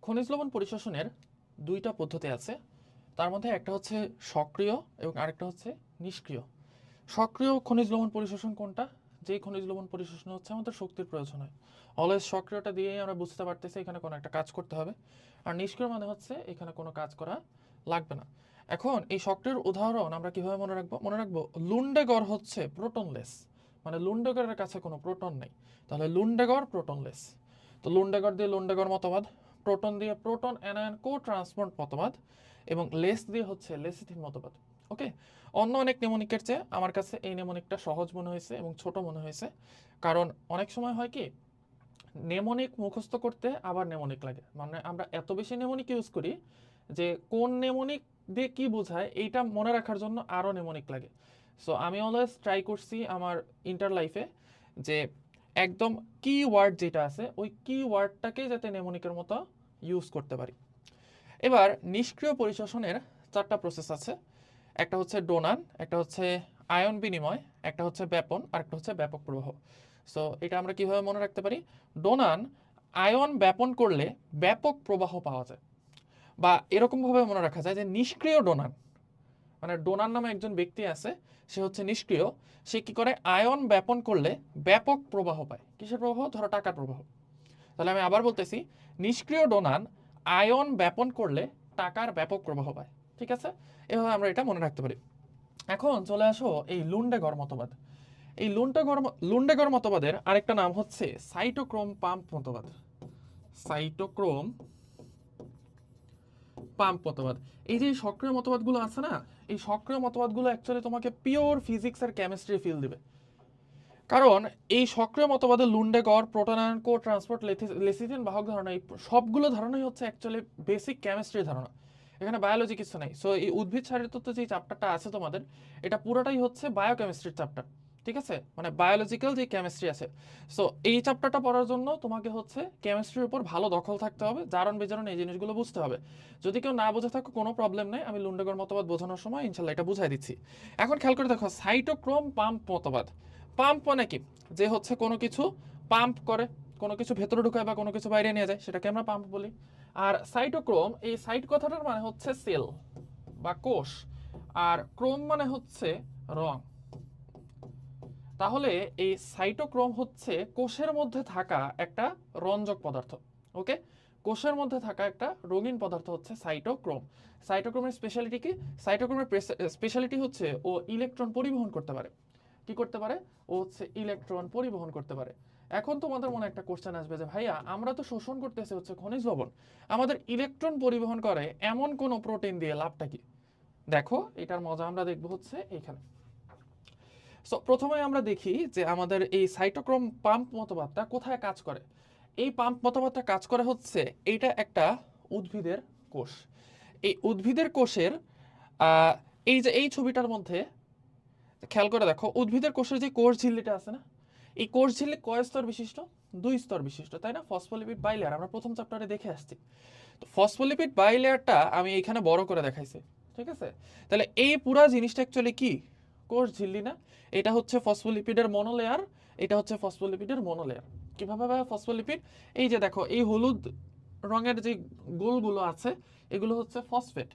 খনিজ লবণ পরিশোষণের দুইটা পদ্ধতি আছে। তার মধ্যে একটা হচ্ছে সক্রিয় এবং আরেকটা হচ্ছে নিষ্ক্রিয়। সক্রিয় খনিজ লবণ পরিশোষণ কোনটা? যেই খনিজ লবণ পরিশোষণ হচ্ছে আমাদের শক্তির প্রয়োজন হয়, অলওয়েজ সক্রিয়টা দিয়েই আমরা বুঝতে পারতেছি এখানে কোনো একটা কাজ করতে হবে। আর নিষ্ক্রিয় মানে হচ্ছে এখানে কোনো কাজ করা লাগবে না। এখন এই সক্রিয়র উদাহরণ আমরা কিভাবে মনে রাখবো লুন্ডেগর হচ্ছে প্রোটনলেস, মানে লুন্ডেগরের কাছে কোনো প্রোটন নেই, তাহলে লুন্ডেগর প্রোটনলেস। তো লুন্ডেগর দিয়ে লুন্ডেগর মতবাদ, প্রোটন দিয়ে প্রোটন অ্যানায়ন কো ট্রান্সপোর্ট মতবাদ, এবং লেস দিয়ে হচ্ছে লেসিথিন মতবাদ। ওকে, অন্য অনেক নেমোনিকের চেয়ে আমার কাছে এই নেমোনিকটা সহজ মনে হয়েছে এবং ছোট মনে হয়েছে। কারণ অনেক সময় হয় কি, নেমোনিক মুখস্থ করতে আবার নেমোনিক লাগে, মানে আমরা এত বেশি নেমোনিক ইউজ করি যে কোন নেমোনিক দিয়ে কি বোঝায় এইটা মনে রাখার জন্য আরও নেমোনিক লাগে। সো আমি অলওয়েজ ট্রাই করছি আমার ইন্টার লাইফে যে একদম কি ওয়ার্ড যেটা আছে ওই কি ওয়ার্ডটাকে যাতে নেমোনিকের মতো ইউজ করতে পারি। এবার নিষ্ক্রিয় পরিশোষণের চারটা প্রসেস আছে। একটা হচ্ছে ডোনান, একটা হচ্ছে আয়ন বিনিময়, একটা হচ্ছে ব্যাপন, আর একটা হচ্ছে ব্যাপক প্রবাহ। সো এটা আমরা কিভাবে মনে রাখতে পারি? ডোনান, আয়ন ব্যাপন করলে ব্যাপক প্রবাহ পাওয়া যায়। বা এরকমভাবে মনে রাখা যায় যে নিষ্ক্রিয় ডোনান, মানে ডোনার নামে একজন ব্যক্তি আছে, সে হচ্ছে নিষ্ক্রিয়, সে কি করে আয়ন ব্যাপন করলে ব্যাপক প্রবাহ পায়। কিসের প্রবাহ? ধরো টাকার প্রবাহ। তাহলে আমি আবার বলতেছি, নিষ্ক্রিয় ডোনান আয়ন ব্যাপন করলে টাকার ব্যাপক প্রবাহ পায়। ঠিক আছে, এভাবে আমরা এটা মনে রাখতে পারি। এখন চলে আসো এই লুন্ডেগর মতবাদ। এই লুন্ডেগর মতবাদের আরেকটা নাম হচ্ছে সাইটোক্রোম পাম্প মতবাদ। সাইটোক্রোম পাম্প মতবাদ। এই যে সক্রিয় মতবাদগুলো আছে না, এই সক্রিয় মতবাদগুলো অ্যাকচুয়ালি তোমাকে পিওর ফিজিক্স আর কেমিস্ট্রি ফিল দিবে। কারণ এই সক্রিয় মতবাদে লুন্ডেগর, প্রোটনায়ন কো ট্রান্সপোর্ট, লেসিথিন বাহক ধারণা, এই সবগুলো ধারণাই হচ্ছে অ্যাকচুয়ালি বেসিক কেমিস্ট্রি ধারণা। এখানে বায়োলজি কিছু নাই। সো এই উদ্ভিদ শারীরতত্ত্ব যে চ্যাপ্টারটা আছে তোমাদের, এটা পুরোটাই হচ্ছে বায়োকেমিস্ট্রির চ্যাপ্টার। ঠিক আছে, মানে বায়োলজিক্যাল যে কেমিস্ট্রি আছে। সো এই চ্যাপ্টারটা পড়ার জন্য তোমাকে হচ্ছে কেমিস্ট্রির উপর ভালো দখল থাকতে হবে, জারণ বিজারণ এই জিনিসগুলো বুঝতে হবে। যদি কেউ না বুঝে থাকো কোনো প্রবলেম নেই, আমি লুন্ডেগর মতবাদ বোঝানোর সময় ইনশাল্লাহ এটা বুঝাই দিচ্ছি। এখন খেয়াল করে দেখো সাইটোক্রোম পাম্প মতবাদ। পাম্প মানে কি? যে হচ্ছে কোনো কিছু পাম্প করে, কোনো কিছু ভেতরে ঢুকায় বা কোনো কিছু বাইরে নিয়ে যায়, সেটাকে আমরা পাম্প বলি। আর সাইটোক্রোম, এই সাইট কথাটার মানে হচ্ছে সেল বা কোষ, আর ক্রোম মানে হচ্ছে রং। তাহলে এই সাইটোক্রোম হচ্ছে কোষের মধ্যে থাকা একটা রঞ্জক পদার্থ। ওকে, কোষের মধ্যে থাকা একটা রঙিন পদার্থ হচ্ছে সাইটোক্রোম। সাইটোক্রোমের স্পেশালিটি কি? সাইটোক্রোমের স্পেশালিটি হচ্ছে ও ইলেকট্রন পরিবহন করতে পারে। কি করতে পারে? ও হচ্ছে ইলেকট্রন পরিবহন করতে পারে। এখন তোমাদের মনে একটা কোশ্চেন আসবে যে ভাইয়া আমরা তো শোষণ করতেছি হচ্ছে খনিজ লবণ, আমাদের ইলেকট্রন পরিবহন করে এমন কোন প্রোটিন দিয়ে লাভটা কি? দেখো এটার মজা আমরা দেখবো হচ্ছে এইখানে। সো প্রথমে আমরা দেখি যে আমাদের এই সাইটোক্রোম পাম্প মতবাদটা কোথায় কাজ করে। এই পাম্প মতবাদটা কাজ করে হচ্ছে, এইটা একটা উদ্ভিদের কোষ। এই উদ্ভিদের কোষের আহ, এই যে এই ছবিটার মধ্যে খেয়াল করে দেখো, উদ্ভিদের কোষের যে কোষ ঝিল্লিটা আছে না, এই কোষ ঝিল্লি কয় স্তর বিশিষ্ট? 2 স্তর বিশিষ্ট, তাই না? ফসফোলিপিড বাইলেয়ার আমরা প্রথম চ্যাপ্টারে দেখে আসছি। তো ফসফোলিপিড বাইলেয়ারটা আমি এখানে বড় করে দেখাইছি। ঠিক আছে, তাহলে এই পুরা জিনিসটা অ্যাকচুয়ালি কি? কোষ ঝিল্লি না? এটা হচ্ছে ফসফোলিপিডের মনোলেয়ার, এটা হচ্ছে ফসফোলিপিডের মনোলেয়ার। কিভাবে ভাবে ফসফোলিপিড? এই যে দেখো এই হলুদ রঙের যে গোলগুলো আছে, এগুলো হচ্ছে ফসফেট।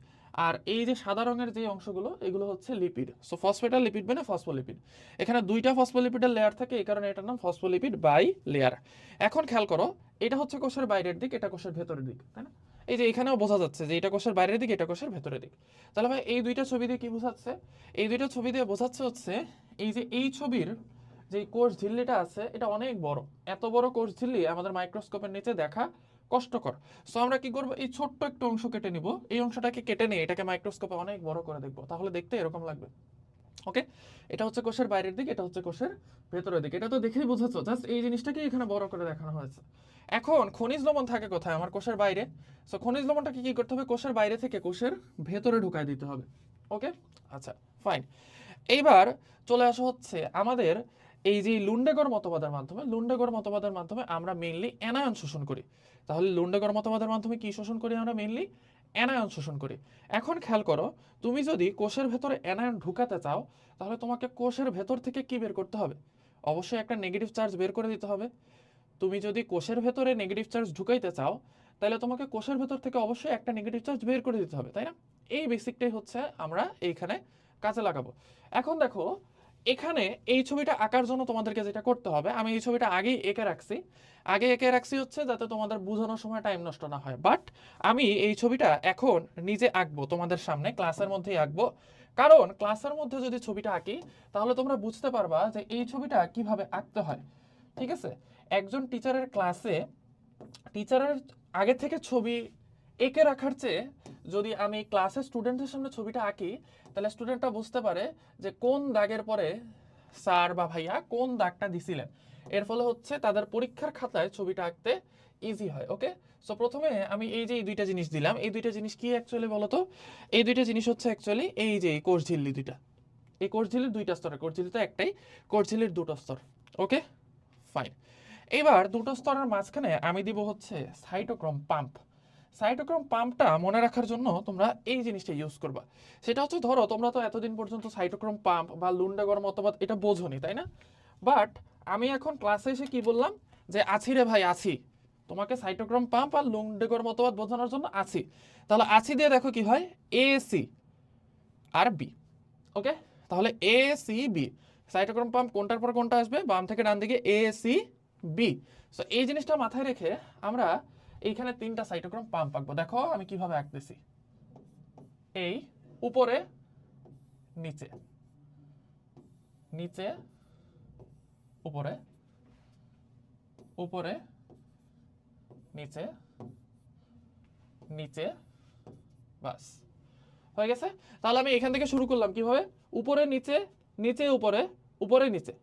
আর এই যে সাদা রঙের যে অংশগুলো, এগুলো হচ্ছে লিপিড। সো ফসফেট আর লিপিড মানে ফসফোলিপিড। এখানে দুইটা ফসফোলিপিডের লেয়ার থাকে, এই কারণে এটার নাম ফসফোলিপিড বাই লেয়ার। এখন খেয়াল করো, এটা হচ্ছে কোষের বাইরের দিক, এটা কোষের ভেতরের দিক, তাই না? এই যে এখানেও বোঝা যাচ্ছে যে এটা কোষের বাইরের দিক, এটা কোষের ভেতরের দিক। তাহলে ভাই এই দুইটা ছবি দিয়ে কি বোঝাচ্ছে? এই দুইটা ছবি দিয়ে বোঝাচ্ছে হচ্ছে এই যে এই ছবির যে কোষ ঝিল্লিটা আছে এটা অনেক বড়। এত বড় কোষ ঝিল্লি আমাদের মাইক্রোস্কোপের নিচে দেখা কষ্টকর। সো আমরা কি করব, এই ছোট্ট একটু অংশ কেটে নিব, এই অংশটাকে কেটে নিয়ে এটাকে মাইক্রোস্কোপে অনেক বড় করে দেখব, তাহলে দেখতে এরকম লাগবে। ওকে, এটা হচ্ছে কোষের বাইরের দিক, এটা হচ্ছে কোষের ভেতরের দিক। এটা তো দেখেই বুঝেছো, জাস্ট এই জিনিসটাকে এখানে বড় করে দেখানো হয়েছে। এখন খনিজ লবণ থাকে কোথায়? আমার কোষের বাইরে। সো খনিজ লবণটাকে কি করতে হবে? কোষের বাইরে থেকে কোষের ভেতরে ঢুকাই দিতে হবে। ওকে, আচ্ছা, ফাইন। এইবার চলে আসা হচ্ছে আমাদের এই যে লুন্ডেগর মতবাদের মাধ্যমে আমরা মেইনলি অ্যানায়ন শোষণ করি। তাহলে লুন্ডেগর মতবাদের মাধ্যমে কি শোষণ করি আমরা? মেইনলি অ্যানায়ন শোষণ করি। এখন খেয়াল করো, তুমি যদি কোষের ভেতরে অ্যানায়ন ঢুকাতে চাও, তাহলে তোমাকে কোষের ভেতর থেকে কি বের করতে হবে? অবশ্যই একটা নেগেটিভ চার্জ বের করে দিতে হবে। তুমি যদি কোষের ভেতরে নেগেটিভ চার্জ ঢুকাইতে চাও, তাহলে তোমাকে কোষের ভেতর থেকে অবশ্যই একটা নেগেটিভ চার্জ বের করে দিতে হবে, তাই না? এই বেসিকটাই হচ্ছে আমরা এইখানে কাজে লাগাবো। এখন দেখো এখানে এই ছবিটা আঁকার জন্য তোমাদেরকে যেটা করতে হবে, আমি এই ছবিটা আগেই এঁকে রাখছি হচ্ছে যাতে তোমাদের বোঝানোর সময় টাইম নষ্ট না হয়। বাট আমি এই ছবিটা এখন নিজে আঁকবো তোমাদের সামনে, ক্লাসের মধ্যেই আঁকবো। কারণ ক্লাসের মধ্যে যদি ছবিটা আঁকি তাহলে তোমরা বুঝতে পারবা যে এই ছবিটা কিভাবে আঁকতে হয়, ঠিক আছে? একজন টিচারের ক্লাসে টিচারের আগে থেকে ছবি এঁকে রাখার চেয়ে যদি আমি ক্লাসের স্টুডেন্টের সামনে ছবিটা আঁকি তাহলে স্টুডেন্টটা বুঝতে পারে যে কোন দাগের পরে স্যার বা ভাইয়া কোন দাগটা দিছিলেন। এর ফলে হচ্ছে তাদের পরীক্ষার খাতায় ছবিটা আঁকতে ইজি হয়। ওকে, সো প্রথমে আমি এই যে এই দুইটা জিনিস দিলাম, এই দুইটা জিনিস কি অ্যাকচুয়ালি বলো তো? এই দুইটা জিনিস হচ্ছে অ্যাকচুয়ালি এই যে কোষ ঝিল্লি দুইটা, এই কোষ ঝিল্লির দুইটা স্তর, কোষ ঝিল্লি তো একটাই, কোষ ঝিল্লির দুটো স্তর। Okay fine. এবার দুটো স্তরের মাঝখানে আমি দিব হচ্ছে সাইটোক্রোম পাম্প। সাইটোক্রোম পাম্পটা মনে রাখার জন্য তোমরা এই জিনিসটা ইউজ করবা। সেটা হচ্ছে ধরো তোমরা তো এতদিন পর্যন্ত সাইটোক্রোম পাম্প বা লুন্ডাগর মতবাদ এটা বোঝোনি, তাই না? বাট আমি এখন ক্লাসে এসে কি বললাম যে আছি রে ভাই আছি, তোমাকে সাইটোক্রোম পাম্প আর লুন্ডাগর মতবাদ বোঝানোর জন্য আছি। তাহলে আছি দিয়ে দেখো কি হয়, A C R B. Okay, তাহলে A C B, cytochrome pump কোনটার পর কোনটা আসবে, বাম থেকে ডান দিকে এ সি বি। সো এই জিনিসটা মাথায় রেখে আমরা এইখানে তিনটা সাইটোক্রোম পাম্প আঁকবো। দেখো আমি কিভাবে আঁকতেছি, এই উপরে নিচে, নিচে উপরে, উপরে নিচে, নিচে, বাস হয়ে গেছে। তাহলে আমি এখান থেকে শুরু করলাম কিভাবে, উপরে নিচে, নিচে উপরে, উপরে নিচে।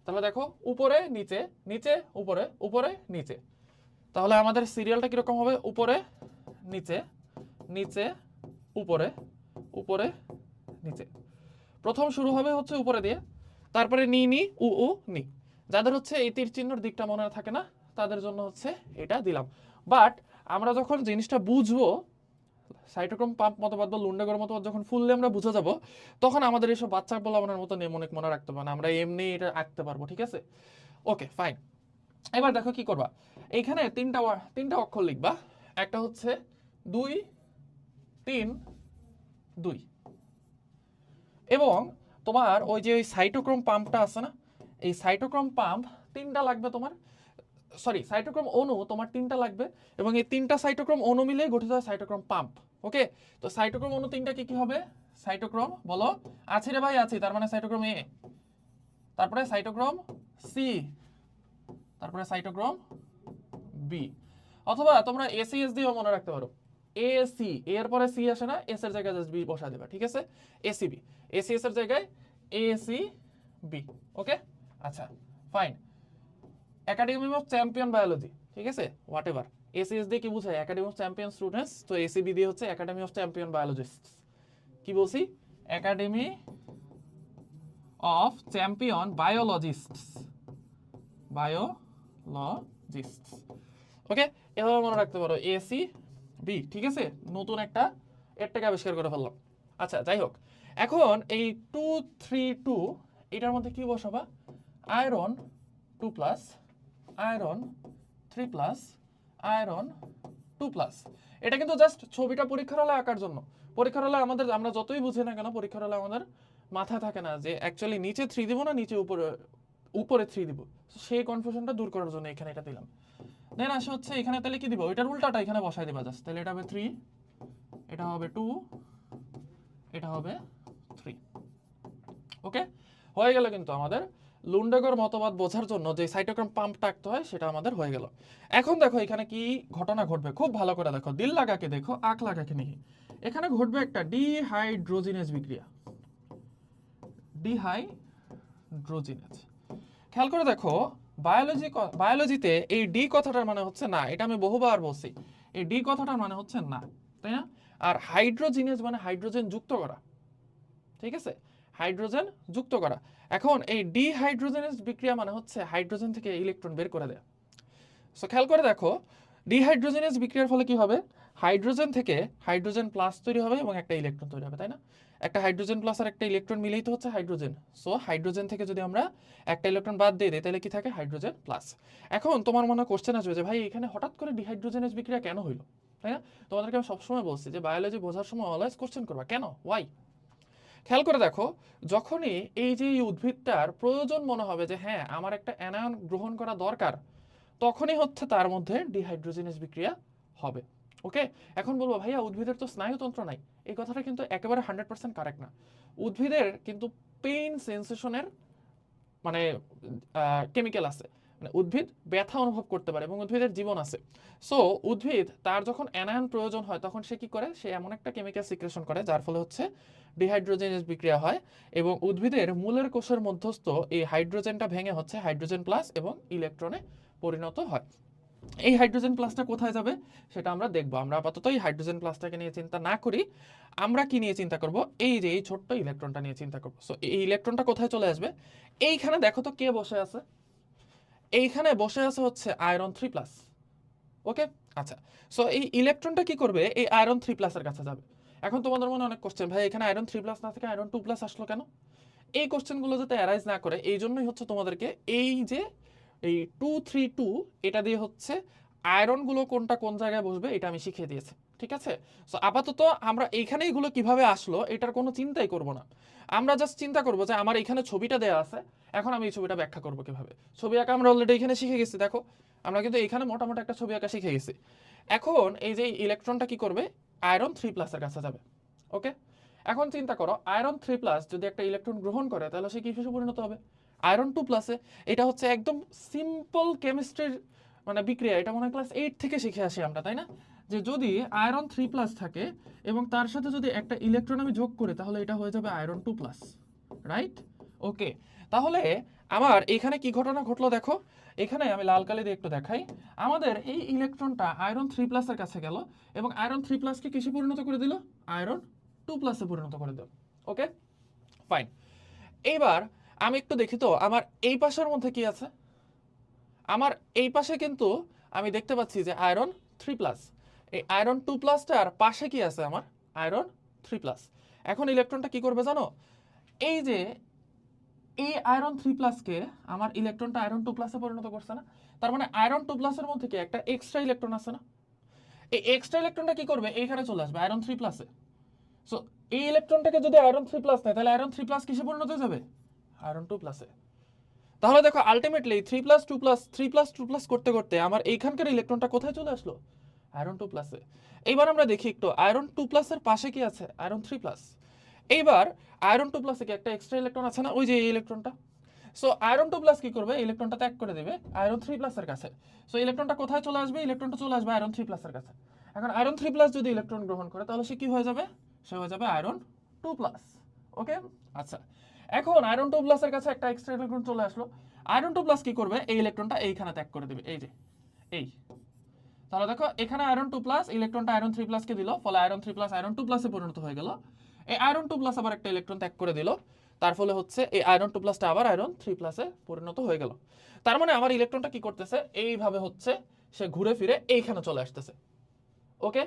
তাহলে দেখো উপরে নিচে, নিচে উপরে, উপরে নিচে। তাহলে আমাদের সিরিয়ালটা কিরকম হবে, উপরে নিচে, নিচে উপরে, উপরে নিচে। প্রথম শুরু হবে হচ্ছে উপরে দিয়ে, তারপরে নি নি উ উ নি। যাদের হচ্ছে এই তীর চিহ্নর দিকটা মনে থাকে না তাদের জন্য হচ্ছে এটা দিলাম। বাট আমরা যখন জিনিসটা বুঝবো, সাইটোক্রোম পাম্প মতবাদ বা লুন্ডাগর মতবাদ যখন ফুললে আমরা বুঝে যাব, তখন আমাদের এইসব বাচ্চা বলাবনের মতো নেমনিক মনে রাখতে পারবো না, আমরা এমনি এটা আঁকতে পারবো। ঠিক আছে, ওকে ফাইন। এবার দেখো কি করবা, এইখানে তিনটা অক্ষর লিখবা। একটা হচ্ছে 2 3 2, এবং তোমার ওই যে ওই সাইটোক্রোম পাম্পটা আছে না, এই সাইটোক্রোম পাম্প তিনটা লাগবে তোমার, সরি সাইটোক্রোম অণু তোমার তিনটা লাগবে, এবং এই তিনটা সাইটোক্রোম অণু মিলে গঠিত হয় সাইটোক্রোম পাম্প। ওকে, তো সাইটোক্রোম অণু তিনটা কি কি হবে, সাইটোক্রোম বলো, আছি রে ভাই আছি, তার মানে সাইটোক্রোম এ, তারপরে সাইটোক্রোম সি, তারপরে সাইটোক্রোম বি, অথবা তোমরা এসিএস দিয়েও মনে রাখতে পারো, এসি এর পরে সি আসে না, এস এর জায়গায় জাস্ট বি বসা দেবা। ঠিক আছে, এসিবি, এসিএস এর জায়গায় এসি বি। ওকে আচ্ছা fine. Academy of champion biology, ঠিক আছে, হোয়াট এভার। এসিএস দিয়ে কি বুঝায়, একাডেমি অফ চ্যাম্পিয়ন স্টুডেন্টস, তো এসিবি দিয়ে হচ্ছে একাডেমি অফ চ্যাম্পিয়ন বায়োলজিস্ট। কি বলছি, academy of champion biologists, biologists. Okay, এভাবে মনে রাখতে পারো এসি বি। ঠিক আছে, নতুন একটা এর থেকে আবিষ্কার করে ফেললাম। আচ্ছা যাই হোক, এখন এই 2 3 2 এটার মধ্যে কি বসাবা, আয়রন 2+, আয়রন 3+, আয়রন 2+। এটা কিন্তু জাস্ট ছবিটা পরীক্ষার হলে আঁকার জন্য। পরীক্ষার হলে আমাদের, আমরা যতই বুঝি না কেন, পরীক্ষার হলে আমাদের মাথায় থাকে না যে অ্যাকচুয়ালি নিচে 3 দিব না নিচে উপরে 3 দিব। সেই কনফিউশনটা দূর করার জন্য এখানে এটা দিলাম। দেন আসে হচ্ছে এখানে তাহলে কি দিব, এটার উল্টাটা এখানে বসাই দিবা জাস্ট। তাহলে এটা হবে 3, এটা হবে 2, এটা হবে 3। ওকে, হয়ে গেল কিন্তু আমাদের লুন্ডাগর মতবাদ বোঝার জন্য যে সাইটোক্রোম পাম্পটা আঁকতে হয় সেটা আমাদের হয়ে গেল। এখন দেখো এখানে কি ঘটনা ঘটবে, খুব ভালো করে দেখো, দিল লাগাকে দেখো, আঁক লাগাকে নেই। এখানে ঘটবে একটা ডিহাইড্রোজিনেজ বিক্রিয়া, ডিহাইড্রোজিনেজ। খেয়াল করে দেখো, বায়োলজিতে এই ডি কথাটার মানে হচ্ছে না, এটা আমি বহুবার বলছি, এই ডি কথাটার মানে হচ্ছে না, তাই না? আর হাইড্রোজিনেজ মানে হাইড্রোজেন যুক্ত করা। ঠিক আছে, হাইড্রোজেন যুক্ত করা। এখন এই ডিহাইড্রোজেনেজ বিক্রিয়া মানে হচ্ছে হাইড্রোজেন থেকে ইলেকট্রন বের করে দেয়া। সো খেয়াল করে দেখো, ডিহাইড্রোজেনেজ বিক্রিয়ার ফলে কি হবে, হাইড্রোজেন থেকে হাইড্রোজেন প্লাস তৈরি হবে এবং একটা ইলেকট্রন তৈরি হবে, তাই না? একটা হাইড্রোজেন প্লাস আর একটা ইলেকট্রন মিলেই তো হচ্ছে হাইড্রোজেন। সো হাইড্রোজেন থেকে যদি আমরা একটা ইলেকট্রন বাদ দিয়ে দিই তাহলে কি থাকে? Hydrogen plus. এখন তোমার মনে কোশ্চেন আসবে যে ভাই এখানে হঠাৎ করে ডিহাইড্রোজেনেজ বিক্রিয়া কেন হইলো, তাই না? তোমাদেরকে আমি সবসময় বলছি যে বায়োলজি বোঝার সময় অলওয়েজ কোশ্চেন করবা, কেন, ওয়াই। খেয়াল করে দেখো, যখনই এই যে এই উদ্ভিদটার প্রয়োজন মনে হবে যে হ্যাঁ আমার একটা অ্যানায়ন গ্রহণ করা দরকার, তখনই হচ্ছে তার মধ্যে ডিহাইড্রোজেনেজ বিক্রিয়া হবে। ওকে, এখন বলবো ভাইয়া উদ্ভিদের তো স্নায়ুতন্ত্র নাই, এই কথাটা কিন্তু একেবারে 100% কারেক্ট না। উদ্ভিদের কিন্তু পেইন সেন্সেশনের মানে কেমিক্যাল আছে, মানে উদ্ভিদ ব্যথা অনুভব করতে পারে এবং উদ্ভিদের জীবন আছে। সো উদ্ভিদ তার যখন অ্যানায়ন প্রয়োজন হয় তখন সে কি করে? সে এমন একটা কেমিক্যাল সিক্রেশন করে যার ফলে হচ্ছে ডিহাইড্রোজেনেজ বিক্রিয়া হয় এবং উদ্ভিদের মূলের কোষের মধ্যস্থ এই হাইড্রোজেনটা ভেঙে হচ্ছে হাইড্রোজেন প্লাস এবং ইলেকট্রনে পরিণত হয়। এই হাইড্রোজেন প্লাসটা কোথায় যাবে সেটা আমরা দেখবো। আমরা আপাতত এই হাইড্রোজেন প্লাসটাকে নিয়ে চিন্তা না করি, আমরা কি নিয়ে চিন্তা করব? এই যে এই ছোট্ট ইলেকট্রনটা নিয়ে চিন্তা করব। সো এই ইলেকট্রনটা কোথায় চলে আসবে? এইখানে দেখো তো কে বসে আছে? এইখানে বসে আছে হচ্ছে আয়রন 3+। ওকে, আচ্ছা। সো এই ইলেকট্রনটা কি করবে? এই আয়রন 3+-এর কাছে যাবে। এখন তোমাদের মনে অনেক কোশ্চেন, ভাই এখানে আয়রন 3+ না থেকে আয়রন 2+ আসলো কেন? এই কোশ্চেনগুলো যাতে অ্যারাইজ না করে এই জন্যই হচ্ছে তোমাদেরকে এই যে এই 232 এটা দিয়ে হচ্ছে আয়রনগুলো কোনটা কোন জায়গায় বসবে এটা আমি শিখিয়ে দিয়েছি, ঠিক আছে? সো আপাতত আমরা এইখানে এগুলো কিভাবে আসলো এটার কোনো চিন্তাই করব না। আমরা জাস্ট চিন্তা করব যে আমার এখানে ছবিটা দেয়া আছে, এখন আমি এই ছবিটা ব্যাখ্যা করব কিভাবে। ছবি আঁকা আমরা অলরেডি এখানে শিখে গেছি, দেখো আমরা কিন্তু এখানে মোটামুটি একটা ছবি আঁকা শিখে গেছি। এখন এই যে ইলেকট্রনটা কি করবে? আয়রন 3+-এর কাছে যাবে। ওকে, এখন চিন্তা করো আয়রন 3+ যদি একটা ইলেকট্রন গ্রহণ করে তাহলে সে কিসে পরিণত হবে? আয়রন 2+-এ। এটা হচ্ছে একদম সিম্পল কেমিস্ট্রির মানে বিক্রিয়া, এটা মনে হয় ক্লাস 8 থেকে শিখে আসি আমরা, তাই না? যে যদি আয়রন 3+ থাকে এবং তার সাথে যদি একটা ইলেকট্রন আমি যোগ করি তাহলে এটা হয়ে যাবে আয়রন 2+, রাইট? ওকে, তাহলে আমার এখানে কি ঘটনা ঘটলো দেখো, এখানে আমি লাল কালি দিয়ে একটু দেখাই। আমাদের এই ইলেকট্রনটা আয়রন 3+-এর কাছে গেল এবং আয়রন 3+-কে কিসে পরিণত করে দিল? আয়রন 2+-এ পরিণত করে দিল। ওকে, ফাইন। এইবার আমি একটু দেখি তো আমার এই পাশের মধ্যে কি আছে। আমার এই পাশে কিন্তু আমি দেখতে পাচ্ছি যে আয়রন 3+। এই আয়রন 2+টার পাশে কি আছে? আমার আয়রন 3+। এখন ইলেকট্রনটা কি করবে জানো? এই যে এই আয়রন 3+কে আমার ইলেকট্রনটা আয়রন 2+-এ পরিণত করছে না? তার মানে আয়রন 2+-এর মধ্যে কি একটা এক্সট্রা ইলেকট্রন আছে না? এই এক্সট্রা ইলেকট্রনটা কি করবে? এইখানে চলে আসবে আয়রন 3+-এ। সো এই ইলেকট্রনটাকে যদি আয়রন 3+ নেয় তাহলে আয়রন 3+ কিসে পরিণত হয়ে যাবে? আয়রন 2+-এ। তাহলে দেখো আলটিমেটলি 3+2+, 3+2+ করতে করতে আমার এইখানকার ইলেকট্রনটা কোথায় চলে আসলো? আয়রন 2+-এ। এইবার আমরা দেখি একটু আয়রন 2+-এর পাশে কি আছে? আয়রন 3+। এইবার আয়রন 2+-এ কি একটা এক্সট্রা ইলেকট্রন আছে না? ওই যে এই ইলেকট্রনটা। সো আয়রন 2+ কি করবে? ইলেকট্রনটা ত্যাগ করে দেবে আয়রন 3+-এর কাছে। সো ইলেকট্রনটা কোথায় চলে আসবে? ইলেকট্রনটা চলে আসবে আয়রন 3+-এর কাছে। এখন আয়রন 3+ যদি ইলেকট্রন গ্রহণ করে তাহলে সে কি হয়ে যাবে? সে হয়ে যাবে আয়রন 2+। ওকে, আচ্ছা। এখন আয়রন 2+-এর কাছে একটা এক্সট্রা ইলেকট্রন চলে আসলো। আয়রন 2+ কি করবে? এই ইলেকট্রনটা এইখানে ত্যাগ করে দেবে, এই যে এই। তাহলে দেখো এখানে আয়রন 2+ ইলেকট্রনটা আয়রন 3+কে দিল, ফলে আয়রন 3+ আয়রন 2+-এ পরিণত হয়ে গেল। এই আয়রন 2+ আবার একটা ইলেকট্রন ত্যাগ করে দিল, তার ফলে হচ্ছে এই আয়রন 2+টা আবার আয়রন 3+-এ পরিণত হয়ে গেল। তার মানে আমার ইলেকট্রনটা কি করতেছে? এইভাবে হচ্ছে সে ঘুরে ফিরে এইখানে চলে আসতেছে। ওকে,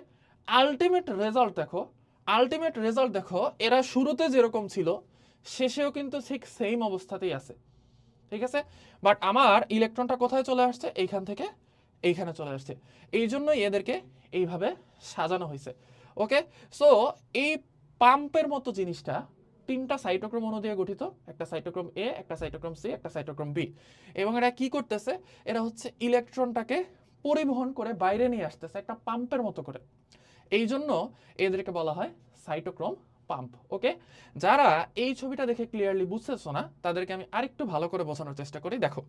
আলটিমেট রেজাল্ট দেখো, আলটিমেট রেজাল্ট দেখো, এরা শুরুতে যেরকম ছিল শেষেও কিন্তু ঠিক সেম অবস্থাতেই আছে, ঠিক আছে? বাট আমার ইলেকট্রনটা কোথায় চলে আসছে? এইখান থেকে এইখানে চলে আসছে। এই জন্যই এদেরকে এইভাবে সাজানো হয়েছে। ওকে, সো এই পাম্পের মতো জিনিসটা 3টা সাইটোক্রোম অণু দিয়ে গঠিত, একটা সাইটোক্রোম এ, একটা সাইটোক্রোম সি, একটা সাইটোক্রোম বি। এবং এরা কি করতেছে? এরা হচ্ছে ইলেকট্রনটাকে পরিবহন করে বাইরে নিয়ে আসতেছে একটা পাম্পের মতো করে। এই জন্য এদেরকে বলা হয় সাইটোক্রোম পাম্প। ওকে, যারা এই ছবিটা দেখে ক্লিয়ারলি বুঝতেছো না তাদেরকে আমি আরেকটু ভালো করে বোঝানোর চেষ্টা করি। দেখো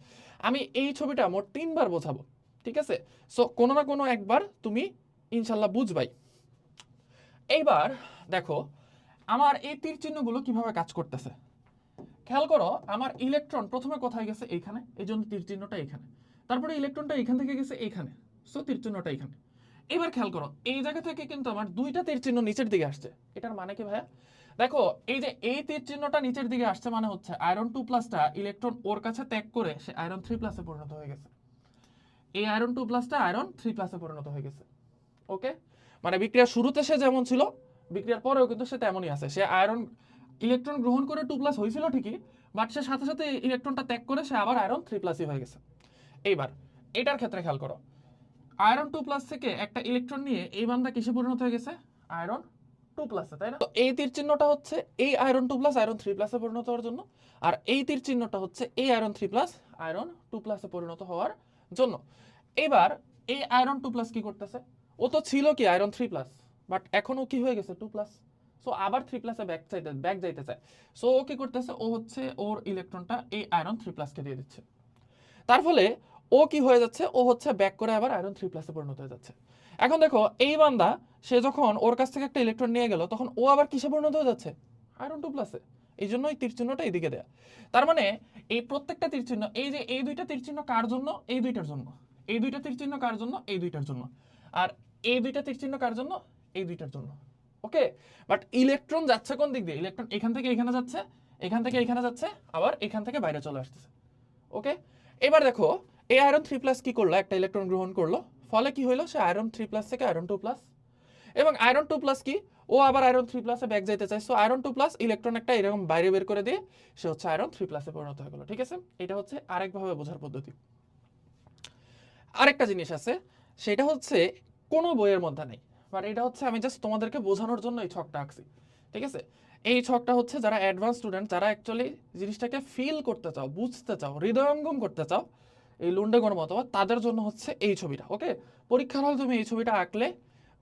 আমি এই ছবিটা মোট 3বার বোঝাবো, ঠিক আছে? সো কোনো না কোনো একবার তুমি ইনশাল্লাহ বুঝবাই। এইবার দেখো আমার এই তীর চিহ্নগুলো কিভাবে কাজ করতেছে। খেয়াল করো আমার ইলেকট্রন প্রথমে কোথায় গেছে? এইখানে, এই জন্য তীর চিহ্নটা এইখানে। তারপরে ইলেকট্রনটা এইখান থেকে গেছে এইখানে, সো তীর চিহ্নটা এইখানে। এবার খেয়াল করো এই জায়গা থেকে কিন্তু আমার 2টা তীর চিহ্ন নিচের দিকে আসছে। এটার মানে কি ভাইয়া? দেখো এই যে এই তীর চিহ্নটা নিচের দিকে আসছে মানে হচ্ছে আয়রন 2+টা ইলেকট্রন ওর কাছে ত্যাগ করে সে আয়রন 3+-এ পরিণত হয়ে গেছে। এই আয়রন 2+টা আয়রন 3+-এ পরিণত হয়ে গেছে। ওকে, মানে বিক্রিয়ার শুরুতে সে যেমন ছিল বিক্রিয়ার পরেও কিন্তু সে তেমনই আছে। সে আয়রন ইলেকট্রন গ্রহণ করে 2+ হয়েছিল ঠিকই, বাট সে সাথে সাথে ইলেকট্রনটা ত্যাগ করে সে আবার আয়রন 3+ হয়ে গেছে। এইবার এটার ক্ষেত্রে খেয়াল করো, আয়রন 2+ থেকে একটা ইলেকট্রন নিয়ে এই বান্দা কিসে পরিণত হয়ে গেছে? আয়রন 2+, তাই না? তো এই তীর চিহ্নটা হচ্ছে এই আয়রন 2+ আয়রন 3+ এ পরিণত হওয়ার জন্য, আর এই তীর চিহ্নটা হচ্ছে এই আয়রন 3+ আয়রন 2+ এ পরিণত হওয়ার জন্য। এবার এই আয়রন 2+ কি করতেছে? ও তো ছিল কি আয়রন 3+, বাট এখন ও কি হয়ে গেছে 2+। সো আবার 3+ এ ব্যাক যাইতে চায়। সো ও কি করতেছে? ও হচ্ছে ওর ইলেকট্রনটা এই আয়রন 3+ কে দিয়ে দিচ্ছে। তার ফলে ও কি হয়ে যাচ্ছে? ও হচ্ছে ব্যাক করে আবার আয়রন 3+ এ পরিণত হয়ে যাচ্ছে। এখন দেখো এই বান্দা সে যখন ওর কাছ থেকে একটা ইলেকট্রন নিয়ে গেল তখন ও আবার কিসে পরিণত হয়ে যাচ্ছে? আয়রন 2+ এ। এই জন্যই তীর চিহ্নটা এইদিকে দেয়া। তার মানে এই প্রত্যেকটা তীর চিহ্ন, এই যে এই দুইটা তীর চিহ্ন কার জন্য? এই দুইটার জন্য। এই দুইটা তীর চিহ্ন কার জন্য? এই দুইটার জন্য। আর এই দুইটা তীর চিহ্ন কার জন্য? এই দুইটার জন্য। ওকে, বাট ইলেকট্রন যাচ্ছে কোন দিক দিয়ে? ইলেকট্রন এখান থেকে এখানে যাচ্ছে, এখান থেকে এখানে যাচ্ছে, আবার এখান থেকে বাইরে চলে আসতেছে। ওকে, এবার দেখো এই আয়রন 3+ কি করলো? একটা ইলেকট্রন গ্রহণ করলো, ফলে কি হইলো? সে আয়রন 3+ থেকে আয়রন 2+, এবং আয়রন 2+ কি? ও আবার আয়রন 3+ এ ব্যাক যাইতে চায়। সো আয়রন 2+ ইলেকট্রন একটা এরকম বাইরে বের করে দিয়ে সে হচ্ছে আয়রন 3+ এ পরিণত হয়ে গেল। ঠিক আছে, এটা হচ্ছে আরেকভাবে বোঝার পদ্ধতি। আরেকটা জিনিস আছে, সেটা হচ্ছে কোনো বইয়ের মধ্যে নেই, বাট এটা হচ্ছে আমি জাস্ট তোমাদেরকে বোঝানোর জন্য এই ছকটা আঁকছি। ঠিক আছে, এই ছকটা হচ্ছে যারা অ্যাডভান্স স্টুডেন্ট, যারা অ্যাকচুয়ালি জিনিসটাকে ফিল করতে চাও, বুঝতে চাও, হৃদয়ঙ্গম করতে চাও এই লুন্ডেগণ মতবাদ, তাদের জন্য হচ্ছে এই ছবিটা। ওকে, পরীক্ষার হলে তুমি এই ছবিটা আঁকলে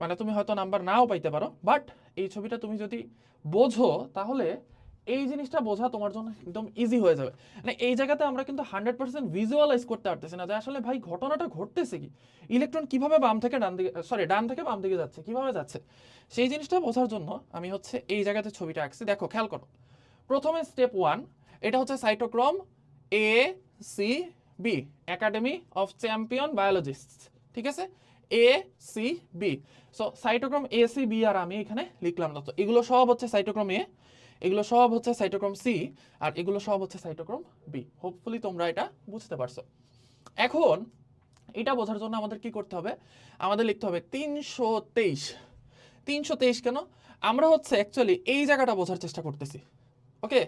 মানে তুমি হয়তো নাম্বার নাও পাইতে পারো, বাট এই ছবিটা তুমি যদি বোঝো তাহলে এই জিনিসটা বোঝা তোমার জন্য একদম ইজি হয়ে যাবে। মানে এই জায়গাতে আমরা কিন্তু 100% ভিজুয়ালাইজ করতে পারতেছি না যে আসলে ভাই ঘটনাটা ঘটতেছে কি, ইলেকট্রন কিভাবে বাম থেকে ডান দিকে, সরি ডান থেকে বাম দিকে যাচ্ছে, কিভাবে যাচ্ছে, সেই জিনিসটা বোঝার জন্য আমি হচ্ছে এই জায়গাতে ছবিটা আঁকছি। দেখো খেয়াল করো, প্রথমে স্টেপ 1, এটা হচ্ছে cytochrome A C B, academy of champion biologist. ঠিক আছে, A C B. So cytochrome A C B আর আমি এখানে লিখলাম না, তো এগুলো সব হচ্ছে সাইটোক্রোম এ, এগুলো সব হচ্ছে সাইটোক্রোম সি, আর এগুলো সব হচ্ছে সাইটোক্রোম বি। হোপফুলি তোমরা এটা বুঝতে পারছো। এখন এটা বোঝার জন্য আমাদের কি করতে হবে? আমাদের লিখতে হবে 323। 323 কেন? আমরা হচ্ছে অ্যাকচুয়ালি এই জায়গাটা বোঝার চেষ্টা করতেছি। ওকে,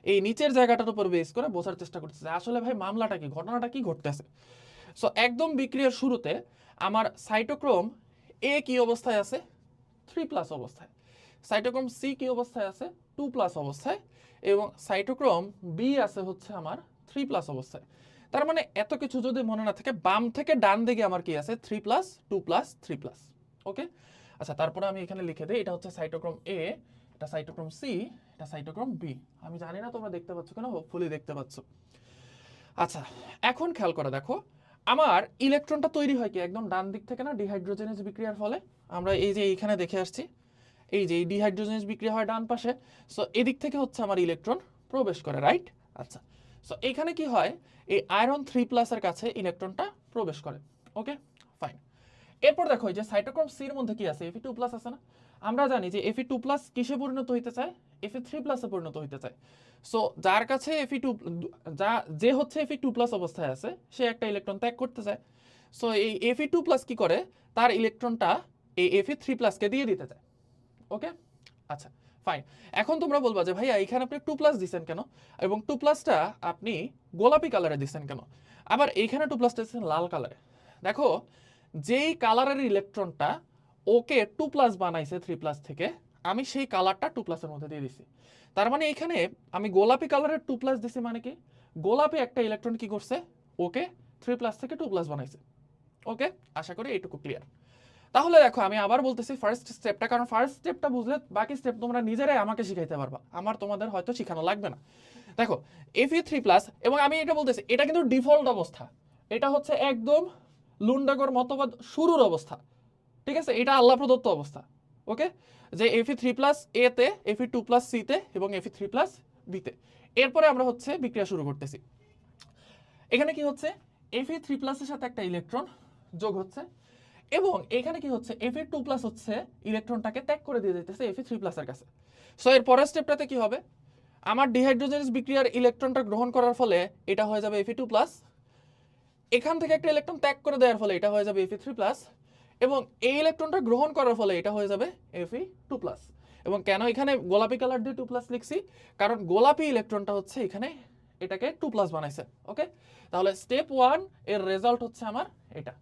এই নিচের জায়গাটার উপর বেস করে বোঝার চেষ্টা করতেছি আসলে ভাই মামলাটা কি, ঘটনাটা কি ঘটতেছে। সো একদম বিক্রিয়ার শুরুতে আমার সাইটোক্রোম এ কি অবস্থায় আছে? 3+ অবস্থায়। সাইটোক্রোম সি কি অবস্থায় আছে? 2+ অবস্থায়। এবং সাইটোক্রোম বি আছে হচ্ছে আমার 3+ অবস্থায়। তার মানে এত কিছু যদি মনে না থাকে, বাম থেকে ডান দিকে আমার কি আছে? 3+, 2+, 3+। ওকে, আচ্ছা তারপরে আমি এখানে লিখে দিই, এটা হচ্ছে সাইটোক্রোম এ, এটা সাইটোক্রোম সি, এটা সাইটোক্রোম বি। আমি জানি না তোমরা দেখতে পাচ্ছ কেন, হোপফুলি দেখতে পাচ্ছ। আচ্ছা, এখন খেয়াল করে দেখো, আমার ইলেকট্রনটা তৈরি হয় কি একদম ডান দিক থেকে না, ডিহাইড্রোজেনেজ বিক্রিয়ার ফলে। আমরা এই যে এইখানে দেখে আসছি, এই যে ডিহাইড্রোজেনেজ বিক্রিয়া হয় ডান পাশে। সো এদিক থেকে হচ্ছে আমার ইলেকট্রন প্রবেশ করে, রাইট? আচ্ছা, সো এখানে কি হয়? এই আয়রন 3+ এর কাছে ইলেকট্রনটা প্রবেশ করে। ওকে, ফাইন। এরপর দেখো এই যে সাইটোক্রোম সির মধ্যে কি আছে? Fe2+ আছে না? আমরা জানি যে Fe2+ কিসে পরিণত হইতে চায়? Fe3+ এ পরিণত হইতে চায়। সো যার কাছে যে হচ্ছে Fe2+ অবস্থায় আছে, সে একটা ইলেকট্রন ত্যাগ করতে চায়। সো এই Fe2+ কি করে? তার ইলেকট্রনটা এই Fe3+ কে দিয়ে দিতে চায়। ওকে, আচ্ছা ফাইন। এখন তোমরা বলবা যে ভাইয়া এখানে আপনি 2+ দিচ্ছেন কেন, এবং 2+টা আপনি গোলাপি কালারে দিচ্ছেন কেন, আবার এইখানে 2+টা দিচ্ছেন লাল কালারে। দেখো, যেই কালারের ইলেকট্রনটা ওকে 2+ বানাইছে 3+ থেকে, আমি সেই কালারটা 2+ এর মধ্যে দিয়ে দিছি। তার মানে এখানে আমি গোলাপি কালারের 2+ দিছি, মানে কি গোলাপি একটা ইলেকট্রন কি করছে? ওকে 3+ থেকে 2+ বানাইছে। ওকে, আশা করি এইটুকু ক্লিয়ার। তাহলে দেখো আমি আবার বলতেছি ফার্স্ট স্টেপটা, কারণ ফার্স্ট স্টেপটা বুঝলে বাকি স্টেপ তোমরা নিজেরাই আমাকে শিখাইতে পারবা, আমার তোমাদের হয়তো শিখানো লাগবে না। দেখো Fe3+, এবং আমি এটা বলতেছি এটা কিন্তু ডিফল্ট অবস্থা, এটা হচ্ছে একদম লুন্ডাগর মতবাদ শুরুর অবস্থা। ঠিক আছে, এটা আল্লাহ প্রদত্ত অবস্থা। ওকে, যে Fe3+ এ তে, Fe2+ সি তে, এবং Fe3+ বি তে। এরপরে আমরা হচ্ছে বিক্রিয়া শুরু করতেছি। এখানে কি হচ্ছে? Fe3+ এর সাথে একটা ইলেকট্রন যোগ হচ্ছে, এবং এখানে কি হচ্ছে? Fe2+ হচ্ছে ইলেকট্রনটাকে ত্যাগ করে দিয়ে দিতেছে Fe3+ এর কাছে। সো এর পরের স্টেপটাতে কি হবে? আমার ডিহাইড্রোজেনেজ বিক্রিয়ার ইলেকট্রনটা গ্রহণ করার ফলে এটা হয়ে যাবে Fe2+, এখান থেকে একটা ইলেকট্রন ত্যাগ করে দেওয়ার ফলে এটা হয়ে যাবে Fe3+, এবং এই ইলেকট্রনটা গ্রহণ করার ফলে এটা হয়ে যাবে Fe2+। এবং কেন এখানে গোলাপি কালার দিয়ে 2+ লিখছি, কারণ গোলাপি ইলেকট্রনটা হচ্ছে এখানে এটাকে 2+ বানাইছে। ওকে, তাহলে স্টেপ 1 এর রেজাল্ট হচ্ছে আমার এটা।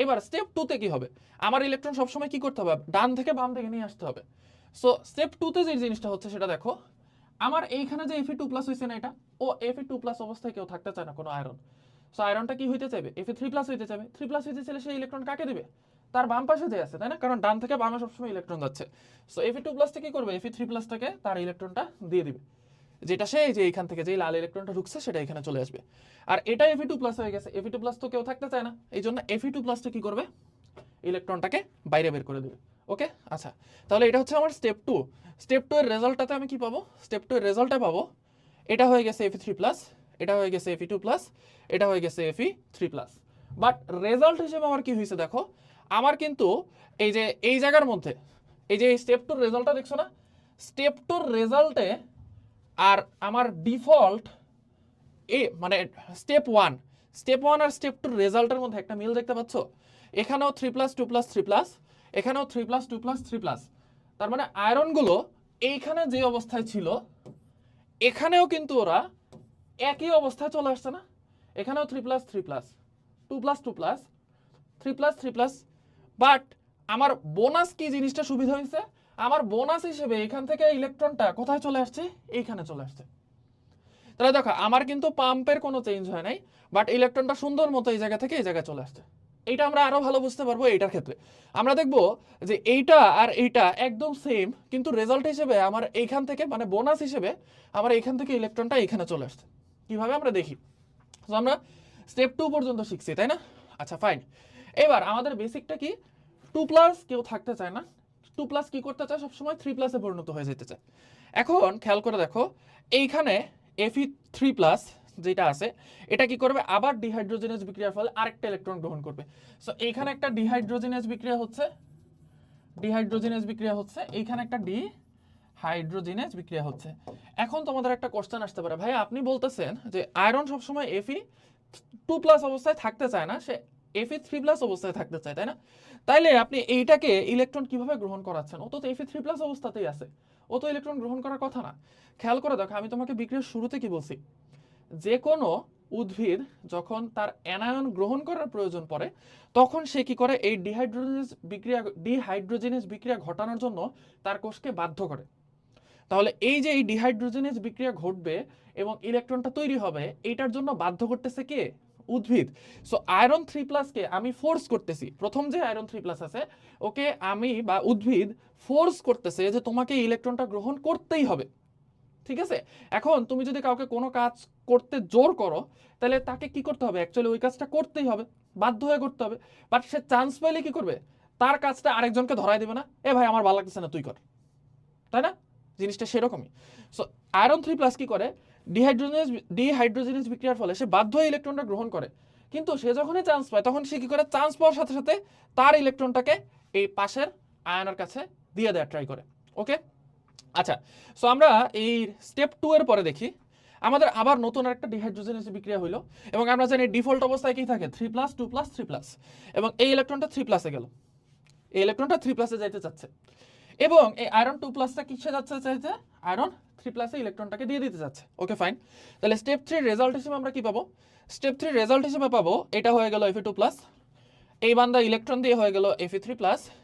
এবার স্টেপ 2 তে কি হবে, আমার ইলেকট্রন সবসময় কি করতে হবে, ডান থেকে বাম থেকে নিয়ে আসতে হবে। সো স্টেপ 2 তে যে জিনিসটা হচ্ছে সেটা দেখো, আমার এইখানে যে Fe2+ হইছে না, এটা ও Fe2+ অবস্থায় কেউ থাকতে চায় না কোনো আয়রন। সো আয়রনটা কি হইতে চাইবে, Fe3+ হইতে চাইবে। 3+ হইতে চাইলে সেই ইলেকট্রন কাকে দিবে, তার বাম পাশে যে আছে, তাই না, কারণ ডান থেকে বামে সবসময় ইলেকট্রন যাচ্ছে। সো Fe2+ টা কি করবে, Fe3+টাকে তার ইলেকট্রনটা দিয়ে দিবে, যেটা সে যে এইখান থেকে যে লাল ইলেকট্রনটা ঢুকছে সেটা এখানে চলে আসবে। আর এটা Fe2+ হয়ে গেছে, Fe2+ তো কেউ থাকতে চায় না, এই জন্য Fe2+টা কি করবে, ইলেকট্রনটাকে বাইরে বের করে দেবে। ওকে, আচ্ছা, তাহলে এটা হচ্ছে আমার স্টেপ 2। স্টেপ 2 এর রেজাল্টটাতে আমি কি পাবো, স্টেপ 2 এর রেজাল্টে পাবো এটা হয়ে গেছে Fe3+, এটা হয়ে গেছে Fe2+, এটা হয়ে গেছে Fe3+। বাট রেজাল্ট হিসেবে আমার কি হয়েছে দেখো, আমার কিন্তু এই যে এই জায়গার মধ্যে এই যে স্টেপ 2 এর রেজাল্টটা দেখছো না, স্টেপ 2 এর রেজাল্টে আর আমার ডিফল্ট মানে স্টেপ 1 আর স্টেপ 2 রেজাল্টের মধ্যে একটা মিল দেখতে পাচ্ছ। এখানেও 3+, 2+, 3+, এখানেও 3+, 2+, 3+। তার মানে আয়রনগুলো এইখানে যে অবস্থায় ছিল এখানেও কিন্তু ওরা একই অবস্থায় চলে আসছে না, এখানেও 3+, 3+, 2+, 2+, 3+, 3+। বাট আমার বোনাস কি জিনিসটা সুবিধা হয়েছে, আমার বোনাস হিসেবে এখান থেকে ইলেকট্রনটা কোথায় চলে আসছে, এইখানে চলে আসছে। তাহলে দেখো আমার কিন্তু পাম্পের কোনো চেঞ্জ হয় নাই, বাট ইলেকট্রনটা সুন্দর মতো এই জায়গা থেকে এই জায়গায় চলে আসছে। এইটা আমরা আরো ভালো বুঝতে পারবো এইটার ক্ষেত্রে। আমরা দেখবো যে এইটা আর এইটা একদম সেম, কিন্তু রেজাল্ট হিসেবে আমার এইখান থেকে মানে বোনাস হিসেবে আমার এইখান থেকে ইলেকট্রনটা এখানে চলে আসছে। কিভাবে আমরা দেখি, তো আমরা স্টেপ 2 পর্যন্ত শিখছি, তাই না? আচ্ছা ফাইন, এবার আমাদের বেসিকটা কি, 2+ কেউ থাকতে চায় না, 2+ কি করতে চায়, সবসময় 3+-এ পরিণত হয়ে যেতে চায়। এখন খেয়াল করে দেখো, এইখানে Fe3+ যেটা আছে এটা কি করবে, আবার ডিহাইড্রোজেনেজ বিক্রিয়ার ফলে আরেকটা ইলেকট্রন গ্রহণ করবে। সো এইখানে একটা ডিহাইড্রোজেনেজ বিক্রিয়া হচ্ছে, এইখানে একটা ডিহাইড্রোজেনেজ বিক্রিয়া হচ্ছে। এখন তোমাদের একটা কোশ্চেন আসতে পারে, ভাই আপনি বলতেছেন যে আয়রন সবসময় Fe2+ অবস্থায় থাকতে চায় না, সে Fe3+ অবস্থায় থাকতে চায়, তাই না? তাইলে আপনি এইটাকে ইলেকট্রন কিভাবে গ্রহণ করাচ্ছেন, ও তো Fe3+ অবস্থাতেই আছে, ও তো ইলেকট্রন গ্রহণ করার কথা না। খেয়াল করে দেখো, আমি তোমাকে বিক্রিয়ার শুরুতে কি বলছি, যে কোনো উদ্ভিদ যখন তার অ্যানায়ন গ্রহণ করার প্রয়োজন পড়ে তখন সে কি করে, এই ডিহাইড্রোজেনেজ বিক্রিয়া ঘটানোর জন্য তার কোষকে বাধ্য করে। তাহলে এই যে এই ডিহাইড্রোজেনেজ বিক্রিয়া ঘটবে এবং ইলেকট্রনটা তৈরি হবে, এইটার জন্য বাধ্য করতেছে কে, উদ্ভিদ। সো আয়রন 3+ কে আমি ফোর্স করতেছি, প্রথম যে আয়রন 3+ আছে ওকে আমি বা উদ্ভিদ ফোর্স করতেছে যে তোমাকে ইলেকট্রনটা গ্রহণ করতেই হবে। ঠিক আছে, এখন তুমি যদি কাউকে কোনো কাজ করতে জোর করো তাহলে তাকে কি করতে হবে, অ্যাকচুয়ালি ওই কাজটা করতেই হবে, বাধ্য হয়ে করতে হবে। বাট সে চান্স পাইলে কি করবে, তার কাজটা আরেকজনকে ধরাই দেবে না, এ ভাই আমার ভালো লাগতেছে না তুই কর, তাই না? জিনিসটা সেরকমই। সো আয়রন 3+ কি করে, ডিহাইড্রোজেনেজ বিক্রিয়ার ফলে সে বাধ্য হয়ে ইলেকট্রনটা গ্রহণ করে, কিন্তু সে যখনই চান্স পায় তখন সে কি করে, চান্স পাওয়ার সাথে সাথে তার ইলেকট্রনটাকে এই পাশের আয়নের কাছে দিয়ে দেওয়ার ট্রাই করে। ওকে, আচ্ছা, সো আমরা এই স্টেপ 2 এর পরে দেখি আমাদের আবার নতুন একটা ডিহাইড্রোজেনেজ বিক্রিয়া হইলো, এবং আমরা জানি ডিফল্ট অবস্থায় কি থাকে, 3+, 2+, 3+, এবং এই ইলেকট্রনটা 3+-এ গেল, এই ইলেকট্রনটা 3+-এ যাইতে চাচ্ছে, এবং এই আয়রন 2+টা কিসে যাচ্ছে চাইছে, আয়রন 3+-এ ইলেকট্রনটাকে দিয়ে দিতে যাচ্ছে। ওকে ফাইন, তাহলে স্টেপ 3 রেজাল্ট হিসেবে আমরা কি পাবো, স্টেপ 3 রেজাল্ট হিসেবে পাবো এটা হয়ে গেল Fe2+, এই বান্দা ইলেকট্রন দিয়ে হয়ে গেল Fe3+,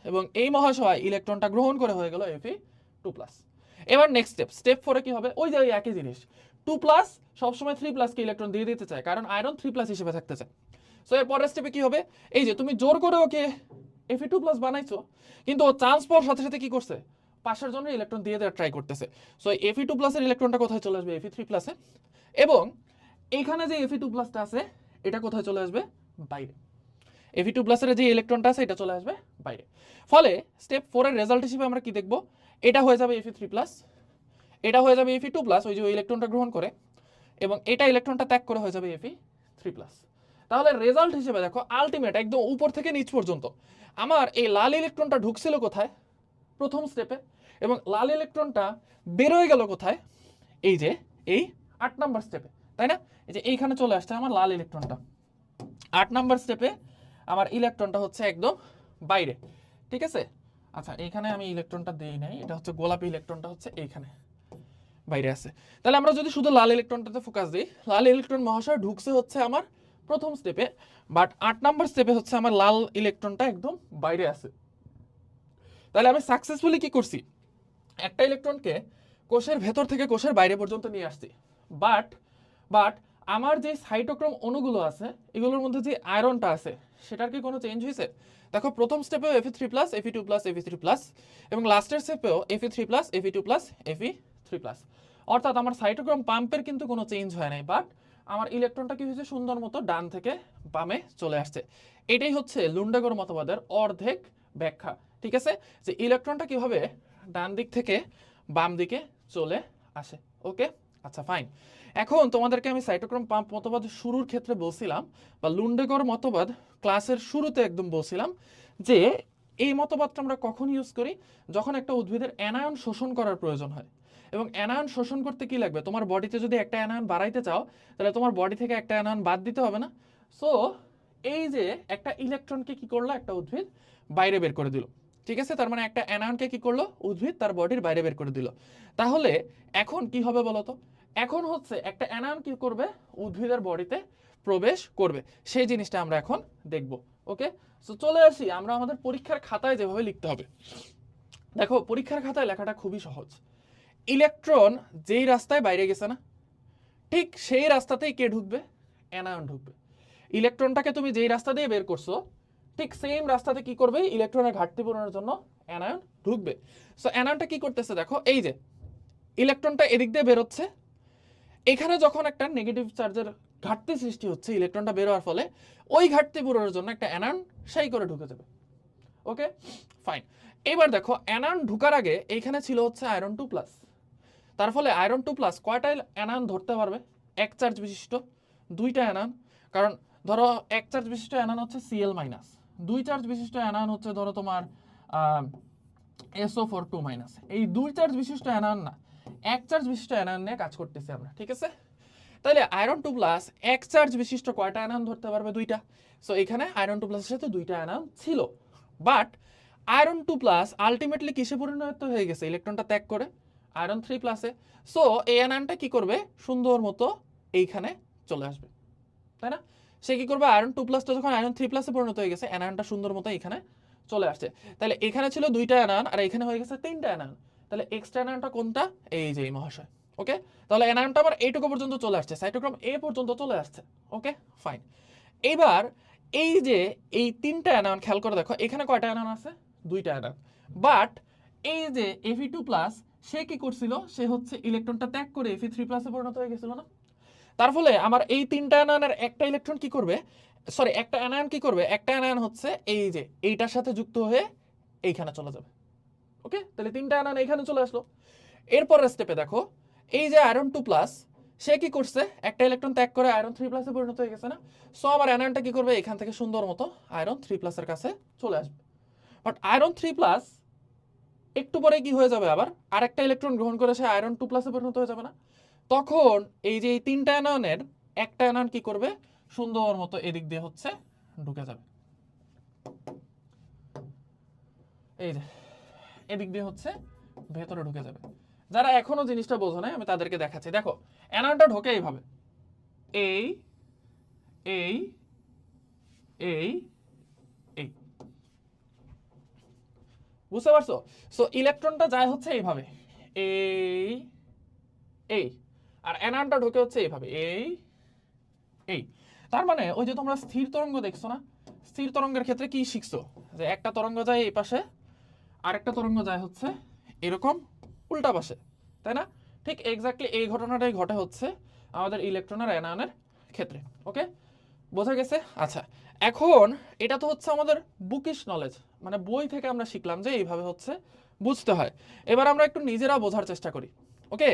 এবং এই মহাশয় ইলেকট্রনটা গ্রহণ করে হয়ে গেল Fe2+। এবার নেক্সট স্টেপ 4 এ কি হবে, ওই যে একই জিনিস, 2+ সবসময় 3+ কে ইলেকট্রন দিয়ে দিতে চায় কারণ আয়রন 3+ হিসেবে থাকতে চায়। সো এর পরের স্টেপে কি হবে, এই যে তুমি জোর করে ওকে Fe2+ বানাইছো, কিন্তু ও চান্স পাওয়ার সাথে সাথে কি করছে, পাশের জন্য ইলেকট্রন দিয়ে দেওয়ার ট্রাই করতেছে। সো Fe2+ এর ইলেকট্রনটা কোথায় চলে আসবে, Fe3+-এ, এবং এইখানে যে Fe2+টা আছে এটা কোথায় চলে আসবে, বাইরে। Fe2+ এর যে ইলেকট্রনটা আছে এটা চলে আসবে বাইরে। ফলে স্টেপ 4 এর রেজাল্ট হিসেবে আমরা কি দেখব, এটা হয়ে যাবে Fe3+, এটা হয়ে যাবে Fe2+, ওই যে ওই ইলেকট্রনটা গ্রহণ করে, এবং এটা ইলেকট্রনটা ত্যাগ করে হয়ে যাবে Fe3+। তাহলে রেজাল্ট হিসেবে দেখো আলটিমেট একদম উপর থেকে নিচ পর্যন্ত আমার এই লাল ইলেকট্রনটা ঢুকছিল কোথায়, প্রথম স্টেপে, এবং লাল ইলেকট্রনটা বেরোয় গেল কোথায়, এই যে এই 8 নাম্বার স্টেপে, তাই না? এই যে এইখানে চলে আসছে আমার লাল ইলেকট্রনটা, 8 নাম্বার স্টেপে আমার ইলেকট্রনটা হচ্ছে একদম বাইরে, ঠিক আছে। আচ্ছা এইখানে আমি ইলেকট্রনটা দেই নাই, এটা হচ্ছে গোলাপি ইলেকট্রনটা হচ্ছে এইখানে বাইরে আছে। তাহলে আমরা যদি শুধু লাল ইলেকট্রনটাতে ফোকাস দিই, লাল ইলেকট্রন মহাশয় ঢুকছে হচ্ছে আমার প্রথম স্টেপে, বাট 8 নাম্বার স্টেপে হচ্ছে আমার লাল ইলেকট্রনটা একদম বাইরে আছে। তাহলে আমি সাকসেসফুলি কি করছি, একটা ইলেকট্রনকে কোষের ভেতর থেকে কোষের বাইরে পর্যন্ত নিয়ে আসছি। বাট বাট আমার যে সাইটোক্রোম অণুগুলো আছে এগুলোর মধ্যে যে আয়রনটা আছে সেটার কি কোনো চেঞ্জ হয়েছে? দেখো প্রথম স্টেপেও Fe3+, Fe2+, Fe3+, এবং লাস্টের স্টেপেও Fe3+, Fe2+, Fe3+। অর্থাৎ আমার সাইটোক্রোম পাম্পের কিন্তু কোনো চেঞ্জ হয় নাই, বাট আমার ইলেকট্রনটা কি হয়েছে, সুন্দর মতো ডান থেকে বামে চলে আসছে। এটাই হচ্ছে লুন্ডাগর মতবাদের অর্ধেক ব্যাখ্যা, ঠিক আছে, যে ইলেকট্রনটা কিভাবে ডান দিক থেকে বাম দিকে চলে আসে। ওকে, আচ্ছা ফাইন। এখন তোমাদেরকে আমি সাইটোক্রোম পাম্প মতবাদ শুরুর ক্ষেত্রে বলছিলাম, বা লুন্ডেগর মতবাদ ক্লাসের শুরুতে একদম বলছিলাম যে এই মতবাদটা আমরা কখন ইউজ করি, যখন একটা উদ্ভিদের অ্যানায়ন শোষণ করার প্রয়োজন হয়। এবং অ্যানায়ন শোষণ করতে কি লাগবে, তোমার বডিতে যদি একটা অ্যানায়ন বাড়াইতে চাও তাহলে তোমার বডি থেকে একটা অ্যানায়ন বাদ দিতে হবে না। সো এই যে একটা ইলেকট্রনকে কি করলো একটা উদ্ভিদ বাইরে বের করে দিল, ঠিক আছে, তার মানে একটা অ্যানায়নকে কি করলো উদ্ভিদ তার বডির বাইরে বের করে দিল। তাহলে এখন কি হবে বলতো, এখন হচ্ছে একটা অ্যানায়ন কি করবে উদ্ভিদের বডিতে প্রবেশ করবে, সেই জিনিসটা আমরা এখন দেখব। ওকে, সো চলে আসি আমরা আমাদের পরীক্ষার খাতায় যেভাবে লিখতে হবে। দেখো পরীক্ষার খাতায় লেখাটা খুবই সহজ। ইলেকট্রন যেই রাস্তায় বাইরে গেছে না, ঠিক সেই রাস্তাতেই কে ঢুকবে, অ্যানায়ন ঢুকবে। ইলেকট্রনটাকে তুমি যেই রাস্তা দিয়ে বের করছো ঠিক সেম রাস্তাতে কি করবে, ইলেকট্রনের ঘাটতি পূরণের জন্য অ্যানায়ন ঢুকবে। সো অ্যানায়নটা কি করতেছে দেখো, এই যে ইলেকট্রনটা এদিক দিয়ে বেরোচ্ছে, এখানে যখন একটা নেগেটিভ চার্জের ঘাটতি সৃষ্টি হচ্ছে ইলেকট্রনটা বের হওয়ার ফলে, ওই ঘাটতি পূরণের জন্য একটা অ্যানায়ন সেই করে ঢুকে যাবে। Okay fine. এবার দেখো অ্যানায়ন ঢুকার আগে এইখানে ছিল হচ্ছে আয়রন 2+, তার ফলে আয়রন 2+ কয়টা অ্যানায়ন ধরতে পারবে, এক চার্জ বিশিষ্ট দুইটা অ্যানায়ন। কারণ ধরো এক চার্জ বিশিষ্ট অ্যানায়ন হচ্ছে Cl-, দুই চার্জ বিশিষ্ট অ্যানায়ন হচ্ছে ধরো তোমার SO4 2-। এই দুই চার্জ বিশিষ্ট অ্যানায়ন না, এক চার্জ বিশিষ্ট অ্যানায়ন নিয়ে কাজ করতেছি আমরা, ঠিক আছে। তাহলে আয়রন 2+ এক চার্জ বিশিষ্ট কয়টা অ্যানায়ন ধরতে পারবে, দুইটা। সো এখানে আয়রন 2+ এর সাথে দুইটা অ্যানায়ন ছিল, বাট আয়রন 2+ আলটিমেটলি কিসে পরিণত হয়ে গেছে, ইলেকট্রনটা ত্যাগ করে আয়রন 3+-এ। সো এই অ্যানায়নটা কি করবে, সুন্দর মতো এইখানে চলে আসবে, তাই না। সে কি করবে, আয়রন 2+টা যখন আয়রন 3+-এ পরিণত হয়ে গেছে, অ্যানায়নটা সুন্দর মতো এখানে চলে আসছে। তাহলে এখানে ছিল দুইটা অ্যানায়ন আর এখানে হয়ে গেছে তিনটা অ্যানায়ন। তাহলে এক্সট্রা অ্যানায়নটা কোনটা, এই যে মহাশয়। ওকে, তাহলে অ্যানায়নটা আমার এইটুকু পর্যন্ত চলে আসছে, সাইটোক্রোম এ পর্যন্ত চলে আসছে। Okay fine. এইবার এই যে এই তিনটা অ্যানায়ন খেয়াল করে দেখো, এখানে কয়টা অ্যানায়ন আছে, দুইটা অ্যানায়ন। বাট এই যে Fe2+, সে কি করছিল, সে হচ্ছে ইলেকট্রনটা ত্যাগ করে Fe3+-এ পরিণত হয়ে গেছিল না। তার ফলে আমার এই তিনটা অ্যানায়নের একটা ইলেকট্রন কি করবে, সরি একটা অ্যানায়ন কি করবে, একটা অ্যানায়ন হচ্ছে এই যে এইটার সাথে যুক্ত হয়ে এইখানে চলে যাবে। ওকে, তাহলে তিনটা অ্যানায়ন এইখানে চলে আসলো। এরপরের স্টেপে দেখো, এই যে আয়রন 2+, সে কি করছে, একটা ইলেকট্রন ত্যাগ করে আয়রন 3+-এ পরিণত হয়ে গেছে না। সো আমার অ্যানায়নটা কি করবে, এখান থেকে সুন্দর মতো আয়রন 3+-এর কাছে চলে আসবে। বাট আয়রন 3+ একটু পরে কি হয়ে যাবে, আবার আরেকটা ইলেকট্রন গ্রহণ করে সে আয়রন 2+-এ পরিণত হয়ে যাবে না। তখন এই যে এই তিনটা অ্যানায়নের একটা অ্যানায়ন কি করবে, সুন্দর মতো এদিক দিয়ে হচ্ছে ঢুকে যাবে, এই যে এদিক দিয়ে হচ্ছে ভেতরে ঢুকে যাবে। যারা এখনো জিনিসটা বোঝো নাই আমি তাদেরকে দেখাচ্ছি। দেখো অ্যানায়নটা ঢোকে এইভাবে, এই এই এই এই, বুঝতে পারছো। সো ইলেকট্রনটা যায় হচ্ছে এইভাবে, এই এই, আর অ্যানায়নটা ঢোকে হচ্ছে এইভাবে, এই এই। তার মানে ওই যে তোমরা স্থির তরঙ্গ দেখছো না, স্থির তরঙ্গের ক্ষেত্রে কি শিখছো, যে একটা তরঙ্গ যায় এই পাশে, আরেকটা তরঙ্গ যায় হচ্ছে এরকম উল্টা পাশে, তাই না। ঠিক এক্স্যাক্টলি এই ঘটনাটাই ঘটে হচ্ছে আমাদের ইলেকট্রন আর অ্যানায়নের ক্ষেত্রে। ওকে, বোঝা গেছে। আচ্ছা এখন এটা তো হচ্ছে আমাদের বুকিশ নলেজ, মানে বই থেকে আমরা শিখলাম যে এইভাবে হচ্ছে বুঝতে হয়। এবার আমরা একটু নিজেরা বোঝার চেষ্টা করি। ওকে,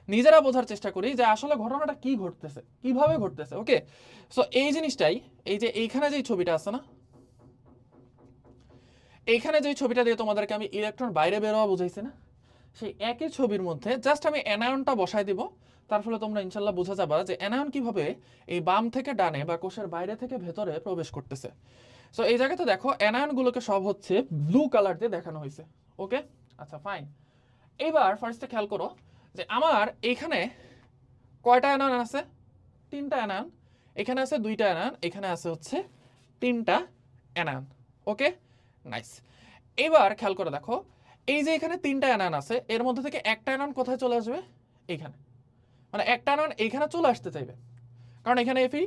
নিজেরা বোঝার চেষ্টা করি যে আসলে ঘটনাটা কি ঘটতেছে, কিভাবে ঘটতেছে। ওকে, সো এই জিনিসটাই, এই যে এইখানে যে ছবিটা আছে না, এইখানে যে ছবিটা দিয়ে তোমাদেরকে আমি ইলেকট্রন বাইরে বের হওয়া বুঝাইছি না, সেই একই ছবির মধ্যে জাস্ট আমি অ্যানায়নটা বসাই দিব। তার ফলে তোমরা ইনশাল্লাহ বুঝা যাবা যে অ্যানায়ন কিভাবে এই বাম থেকে ডানে বা কোষের বাইরে থেকে ভেতরে প্রবেশ করতেছে। সো এই জায়গাতে দেখো অ্যানায়নগুলোকে সব হচ্ছে ব্লু কালার দিয়ে দেখানো হয়েছে। ওকে, আচ্ছা ফাইন। এবার ফার্স্টে খেয়াল করো যে আমার এখানে কয়টা অ্যানায়ন আছে? 3টা অ্যানায়ন। এখানে আছে 2টা অ্যানায়ন, এখানে আছে হচ্ছে 3টা অ্যানায়ন। ওকে, নাইস। এবার খেয়াল করে দেখো, এই যে এখানে 3টা অ্যানায়ন আছে, এর মধ্যে থেকে একটা অ্যানায়ন কোথায় চলে আসবে? এইখানে। মানে একটা অ্যানায়ন এইখানে চলে আসতে চাইবে, কারণ এখানে এফি,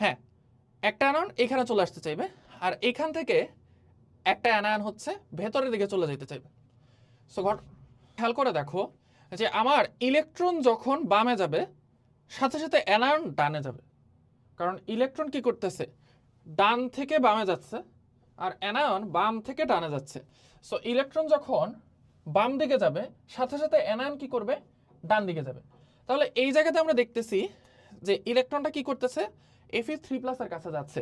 হ্যাঁ, একটা অ্যানায়ন এখানে চলে আসতে চাইবে, আর এখান থেকে একটা অ্যানায়ন হচ্ছে ভেতরের দিকে চলে যেতে চাইবে। সো খেয়াল করে দেখো যে আমার ইলেকট্রন যখন বামে যাবে, সাথে সাথে অ্যানায়ন ডানে যাবে, কারণ ইলেকট্রন কি করতেছে? ডান থেকে বামে যাচ্ছে, আর অ্যানায়ন বাম থেকে ডানে যাচ্ছে। সো ইলেকট্রন যখন বাম দিকে যাবে, সাথে সাথে অ্যানায়ন কি করবে? ডান দিকে যাবে। তাহলে এই জায়গাতে আমরা দেখতেছি যে ইলেকট্রনটা কি করতেছে? Fe3+ এর কাছে যাচ্ছে।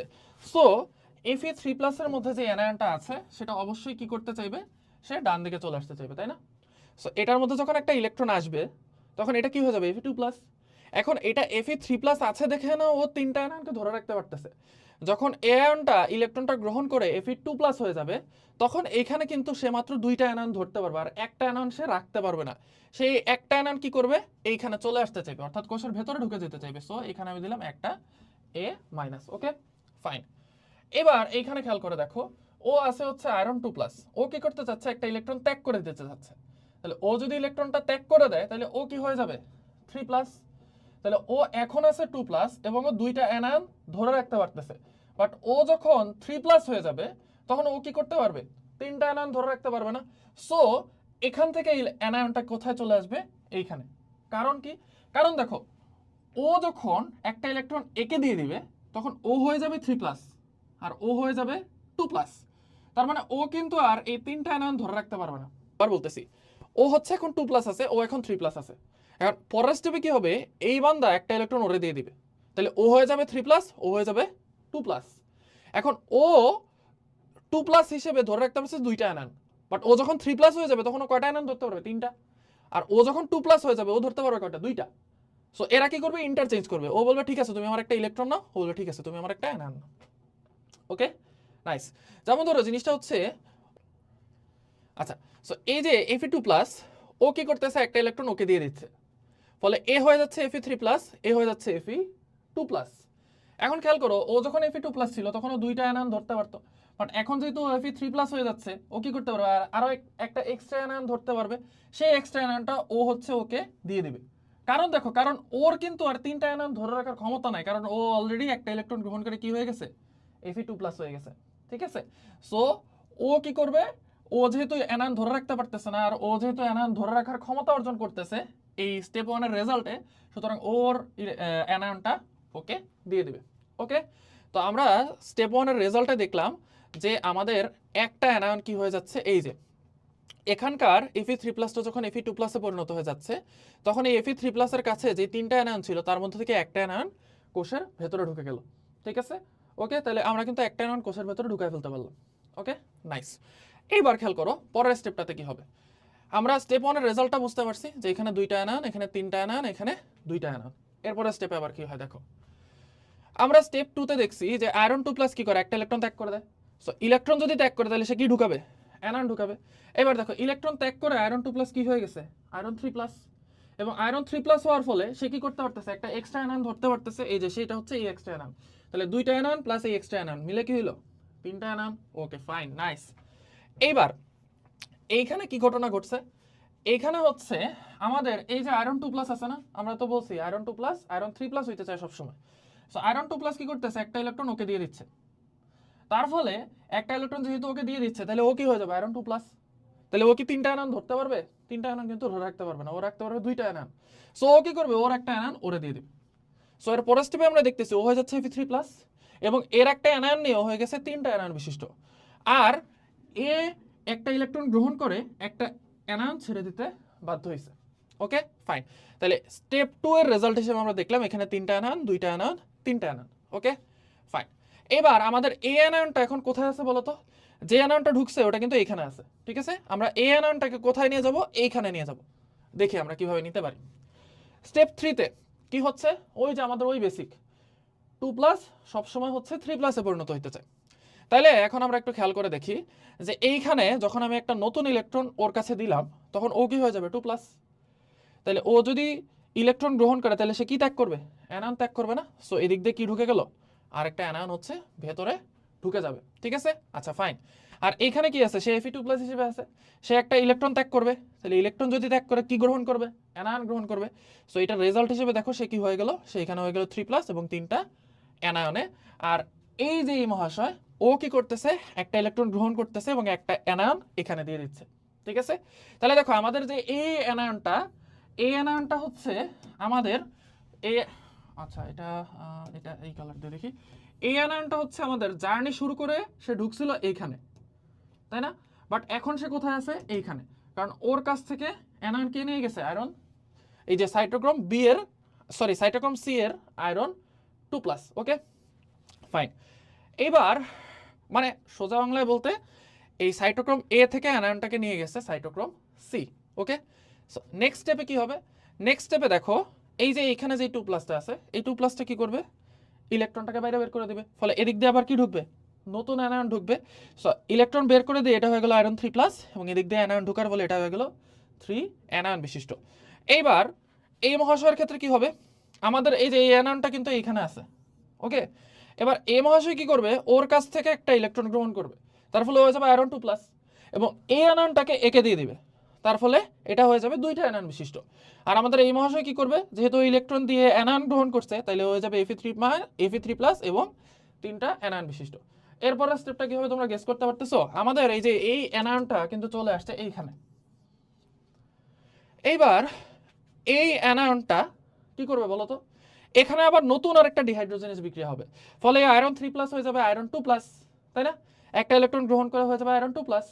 সো Fe3+ এর মধ্যে যে অ্যানায়নটা আছে সেটা অবশ্যই কি করতে চাইবে? সে ডান দিকে চলে আসতে চাইবে, তাই না? সো এটার মধ্যে যখন একটা ইলেকট্রন আসবে, তখন এটা কি হয়ে যাবে? Fe2+। এখন এটা Fe3+ আছে দেখে না ও 3টা অ্যানায়নকে ধরে রাখতে পারতেছে। যখন এ আয়নটা ইলেকট্রনটা গ্রহণ করে Fe2+ হয়ে যাবে, তখন এখানে কিন্তু সে মাত্র 2টা অ্যানায়ন ধরতে পারবে, আর একটা অ্যানায়ন সে রাখতে পারবে না। সেই একটা অ্যানায়ন কি করবে? এইখানে চলে আসতে চাইবে, অর্থাৎ কোষের ভেতরে ঢুকে যেতে চাইবে। সো এখানে আমি দিলাম একটা A-। Okay, fine. এবার এইখানে খেয়াল করে দেখো, ও আছে হচ্ছে আয়রন 2+। ও কি করতে চাচ্ছে? একটা ইলেকট্রন ত্যাগ করে দিতে চাচ্ছে। তাহলে ও যদি ইলেকট্রনটা ত্যাগ করে দেয়, তাহলে ও কি হয়ে যাবে? 3+। তাহলে ও এখন আছে 2+ এবং ও 2টা অ্যানায়ন ধরে রাখতে পারতেছে। বাট ও যখন 3+ হয়ে যাবে, তখন ও কি করতে পারবে? 3টা অ্যানায়ন ধরে রাখতে পারবে না। সো এখান থেকে এই অ্যানায়নটা কোথায় চলে আসবে? এইখানে। কারণ কি? কারণ দেখো, ও যখন একটা ইলেকট্রন একে দিয়ে দিবে, তখন ও হয়ে যাবে 3+, আর ও হয়ে যাবে 2+। তার মানে ও কিন্তু আর এই 3টা অ্যানায়ন ধরে রাখতে পারবে না। আবার বলতেছি, ও হচ্ছে এখন 2+ আছে, ও এখন 3+ আছে। এখন পরের স্টেপে কি হবে? এই বান্দা একটা ইলেকট্রন ওরে দিয়ে দিবে, তাহলে ও হয়ে যাবে 3+, ও হয়ে যাবে 2+। এখন ও 2+ হিসেবে ধরে রাখতে পারছে 2টা অ্যানায়ন, বাট ও যখন 3+ হয়ে যাবে, তখন ও কয়টা অ্যানায়ন ধরতে পারবে? 3টা। আর ও যখন 2+ হয়ে যাবে, ও ধরতে পারবে কয়টা? 2টা। সো এরা কি করবে? ইন্টারচেঞ্জ করবে। ও বলবে ঠিক আছে তুমি আমার একটা ইলেকট্রন নাও, ও বলবে ঠিক আছে তুমি আমার একটা অ্যানায়ন নাও। ওকে, নাইস। যেমন ধরো জিনিসটা হচ্ছে, আচ্ছা, সো এই যে Fe2+, ও কি করতেছে? একটা ইলেকট্রন ওকে দিয়ে দিচ্ছে, ফলে এ হয়ে যাচ্ছে Fe3+, এ হয়ে যাচ্ছে Fe2+। এখন খেয়াল করো, ও যখন Fe2+ ছিল তখন ও 2টা অ্যানায়ন ধরতে পারতো, বাট এখন যেহেতু Fe3+ হয়ে যাচ্ছে, ও কি করতে পারবে? আরো একটা এক্সট্রা অ্যানায়ন ধরতে পারবে। সেই এক্সট্রা অ্যানায়নটা ও হচ্ছে ওকে দিয়ে দিবে। কারণ দেখো, কারণ ওর কিন্তু আর 3টা অ্যানায়ন ধরে রাখার ক্ষমতা নাই, কারণ ও অলরেডি একটা ইলেকট্রন গ্রহণ করে কি হয়ে গেছে? Fe2+ হয়ে গেছে। ঠিক আছে? সো ও কি করবে? ও যেহেতু অ্যানায়ন ধরে রাখতে পারতেছে না, আর ও যেহেতু অ্যানায়ন ধরে রাখার ক্ষমতা অর্জন করতেছে এই স্টেপ 1 এর রেজাল্টে, সুতরাং ওর অ্যানায়নটা ওকে দিয়ে দিবে। ওকে, তো আমরা স্টেপ 1 এর রেজাল্টে দেখলাম যে আমাদের একটা অ্যানায়ন কি হয়ে যাচ্ছে? এই যে এখানকার Fe3+টা যখন Fe2+ এ পরিণত হয়ে যাচ্ছে, তখন এই Fe3+ এর কাছে যে 3টা অ্যানায়ন ছিল, তার মধ্যে থেকে একটা অ্যানায়ন কোষের ভেতরে ঢুকে গেল। ঠিক আছে? ওকে, তাহলে আমরা কিন্তু একটা অ্যানায়ন কোষের ভেতরে ঢুকাই ফেলতে পারলাম। ওকে, নাইস। এইবার খেয়াল করো পরের স্টেপটাতে কি হবে। আমরা স্টেপ 1 এর রেজাল্টটা বুঝতে পারছি যে এখানে 2টা অ্যানায়ন, এখানে 3টা অ্যানায়ন, এখানে 2টা অ্যানায়ন। এরপরের স্টেপে আবার কি হয় দেখো। আমরা স্টেপ 2 তে দেখছি যে আয়রন 2+ কি করে? একটা ইলেকট্রন ত্যাগ করে দেয়। সো ইলেকট্রন যদি ত্যাগ করে, তাহলে সে কি ঢুকাবে? অ্যানায়ন ঢুকাবে। এবার দেখো, ইলেকট্রন ত্যাগ করে আয়রন 2+ কি হয়ে গেছে? আয়রন 3+। এবং আয়রন 3+ হওয়ার ফলে সে কি করতে পারতেছে? একটা এক্সট্রা অ্যানায়ন ধরতে পারতেছে, এই যে সেটা হচ্ছে এই এক্সট্রা অ্যানায়ন। তাহলে 2টা অ্যানায়ন প্লাস এই এক্সট্রা অ্যানায়ন মিলে কি হলো? 3টা অ্যানায়ন। ওকে, ফাইন, নাইস। এইবার এইখানে কি ঘটনা ঘটছে? এইখানে হচ্ছে আমাদের এই যে আয়রন 2+ আছে না, আমরা তো বলছি আয়রন 2+ আয়রন 3+ হইতে চায় সবসময়। সো আয়রন 2+ কি করতেছে? একটা ইলেকট্রন ওকে দিয়ে দিচ্ছে। তার ফলে একটা ইলেকট্রন যেহেতু ওকে দিয়ে দিচ্ছে, তাহলে ও কি হয়ে যাবে? আয়রন 2+। তাহলে ও কি 3টা অ্যানায়ন ধরতে পারবে? 3টা অ্যানায়ন কিন্তু ধরে রাখতে পারবে না, ও রাখতে পারবে 2টা অ্যানায়ন। সো ও কি করবে? ওর একটা অ্যানায়ন ওরে দিয়ে দিবে। সো এর পরের স্টেপে আমরা দেখতেছি ও হয়ে যাচ্ছে Fe3+, এবং এর একটা অ্যানায়ন নিয়ে ও হয়ে গেছে 3টা অ্যানায়ন বিশিষ্ট। আর এ একটা ইলেকট্রন গ্রহণ করে একটা অ্যানায়ন ছেড়ে দিতে বাধ্য হয়েছে। ওকে, ফাইন। তাহলে স্টেপ 2 এর রেজাল্ট হিসেবে আমরা দেখলাম এখানে 3টা অ্যানায়ন, 2টা অ্যানায়ন, 3টা অ্যানায়ন। ওকে, ফাইন। এবার আমাদের এ অ্যানায়নটা এখন কোথায় আছে বলো তো? যে অ্যানায়নটা ঢুকছে ওটা কিন্তু এখানে আছে। ঠিক আছে, আমরা এ অ্যানায়নটাকে কোথায় নিয়ে যাব? এইখানে নিয়ে যাব। দেখি আমরা কিভাবে নিতে পারি। স্টেপ 3 তে কি হচ্ছে? ওই যে আমাদের ওই বেসিক 2+ সবসময় হচ্ছে 3+ পরিণত হইতে চায়। তাইলে এখন আমরা একটু খেয়াল করে দেখি যে এইখানে যখন আমি একটা নতুন ইলেকট্রন ওর কাছে দিলাম তখন ও কি হয়ে যাবে 2+। তাহলে ও যদি ইলেকট্রন গ্রহণ করে তাহলে সে কি ত্যাগ করবে, অ্যানায়ন ত্যাগ করবে না। সো এদিক দিয়ে কি ঢুকে গেল, আর একটা অ্যানায়ন হচ্ছে ভেতরে ঢুকে যাবে, ঠিক আছে। আচ্ছা ফাইন। আর এখানে কি আছে, সে Fe2+ হিসেবে আছে, সে একটা ইলেকট্রন ত্যাগ করবে। তাহলে ইলেকট্রন যদি ত্যাগ করে কি গ্রহণ করবে, অ্যানায়ন গ্রহণ করবে। সো এটার রেজাল্ট হিসেবে দেখো সে কি হয়ে গেল, সে এখানে হয়ে গেল 3+ এবং 3টা অ্যানায়নে। আর এই যে এই মহাশয় ও কি করতেছে, একটা ইলেকট্রন গ্রহণ করতেছে এবং একটা অ্যানায়ন এখানে দিয়ে দিচ্ছে, ঠিক আছে। তাহলে দেখো আমাদের যে এই অ্যানায়নটা হচ্ছে আমাদের এই, আচ্ছা এটা এটা এই কালার দিয়ে দেখি। এই অ্যানায়নটা হচ্ছে আমাদের জার্নি শুরু করে সে ঢুকছিল এইখানে, তাই না। বাট এখন সে কোথায় আছে, এইখানে। কারণ ওর কাছ থেকে অ্যানায়ন কে নিয়ে গেছে, আয়রন। এই যে সাইটোক্রোম বি এর, সরি সাইটোক্রোম সি এর আয়রন 2+, ওকে ফাইন। এইবার মানে সোজা বাংলায় বলতে এই সাইটোক্রোম এ থেকে অ্যানায়নটাকে নিয়ে গেছে সাইটোক্রোম সি, ওকে। সো নেক্সট স্টেপে কি হবে, নেক্সট স্টেপে দেখো এই যে এখানে যে 2+টা আছে, এই 2+টা কি করবে, ইলেকট্রনটাকে বাইরে বের করে দিবে। ফলে এদিক দিয়ে আবার কি ঢুকবে, নতুন অ্যানায়ন ঢুকবে। সো ইলেকট্রন বের করে দিয়ে এটা হয়ে গেল আয়রন 3+, এবং এদিক দিয়ে অ্যানায়ন ঢুকার ফলে এটা হয়ে গেল 3 অ্যানায়ন বিশিষ্ট। এইবার এই মহাশয়ের ক্ষেত্রে কি হবে, আমাদের এই যে এই অ্যানায়নটা কিন্তু এইখানে আছে, ওকে। এবার এই মহাশয় কি করবে, ওর কাছ থেকে একটা ইলেকট্রন গ্রহণ করবে, তার ফলে হয়ে যাবে আয়রন 2+, এবং এই অ্যানায়নটাকে একে দিয়ে দিবে, তার ফলে এটা হয়ে যাবে 2টা অ্যানায়ন বিশিষ্ট। আর আমাদের এই মহাশয় কি করবে, যেহেতু ইলেকট্রন দিয়ে অ্যানায়ন গ্রহণ করছে তাইলে হয়ে যাবে Fe3+ এবং 3টা অ্যানায়ন বিশিষ্ট। এরপরের স্টেপটা কি হবে তোমরা গেস করতে পারতেছো, আমাদের এই যে এই অ্যানায়নটা কিন্তু চলে আসছে এইখানে। এইবার এই অ্যানায়নটা কি করবে বলো তো, এখানে আবার নতুন আর একটা ডিহাইড্রোজেনেজ বিক্রিয়া হবে, ফলে আয়রন 3+ হয়ে যাবে আয়রন 2+, তাই না। একটা ইলেকট্রন গ্রহণ করে হয়ে যাবে আয়রন 2+।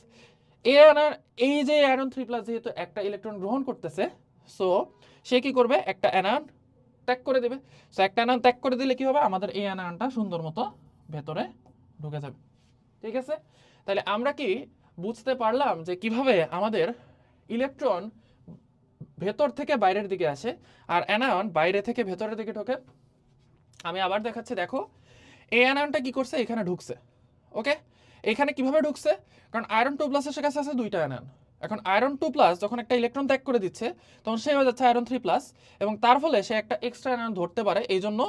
এই যে আয়রন 3+ যেহেতু একটা ইলেকট্রন গ্রহণ করতেছে, সো সে কি করবে, একটা অ্যানায়ন ত্যাগ করে দেবে। সো একটা অ্যানায়ন ত্যাগ করে দিলে কি হবে, আমাদের এই অ্যানায়নটা সুন্দর মতো ভেতরে ঢুকে যাবে, ঠিক আছে। তাহলে আমরা কি বুঝতে পারলাম যে কিভাবে আমাদের ইলেকট্রন ভেতর থেকে বাইরের দিকে আসে আর অ্যানায়ন বাইরে থেকে ভেতরের দিকে ঢোকে। আমি আবার দেখাচ্ছি, দেখো এই অ্যানায়নটা কি করছে, এখানে ঢুকছে, ওকে। এখানে কিভাবে ঢুকছে, কারণ আয়রন 2+ এর কাছে আছে 2টা অ্যানায়ন। এখন আয়রন 2+ যখন একটা ইলেকট্রন ত্যাগ করে দিচ্ছে তখন সে হয়ে যাচ্ছে আয়রন 3+, এবং তার ফলে সে একটা এক্সট্রা অ্যানায়ন ধরতে পারে, এই জন্য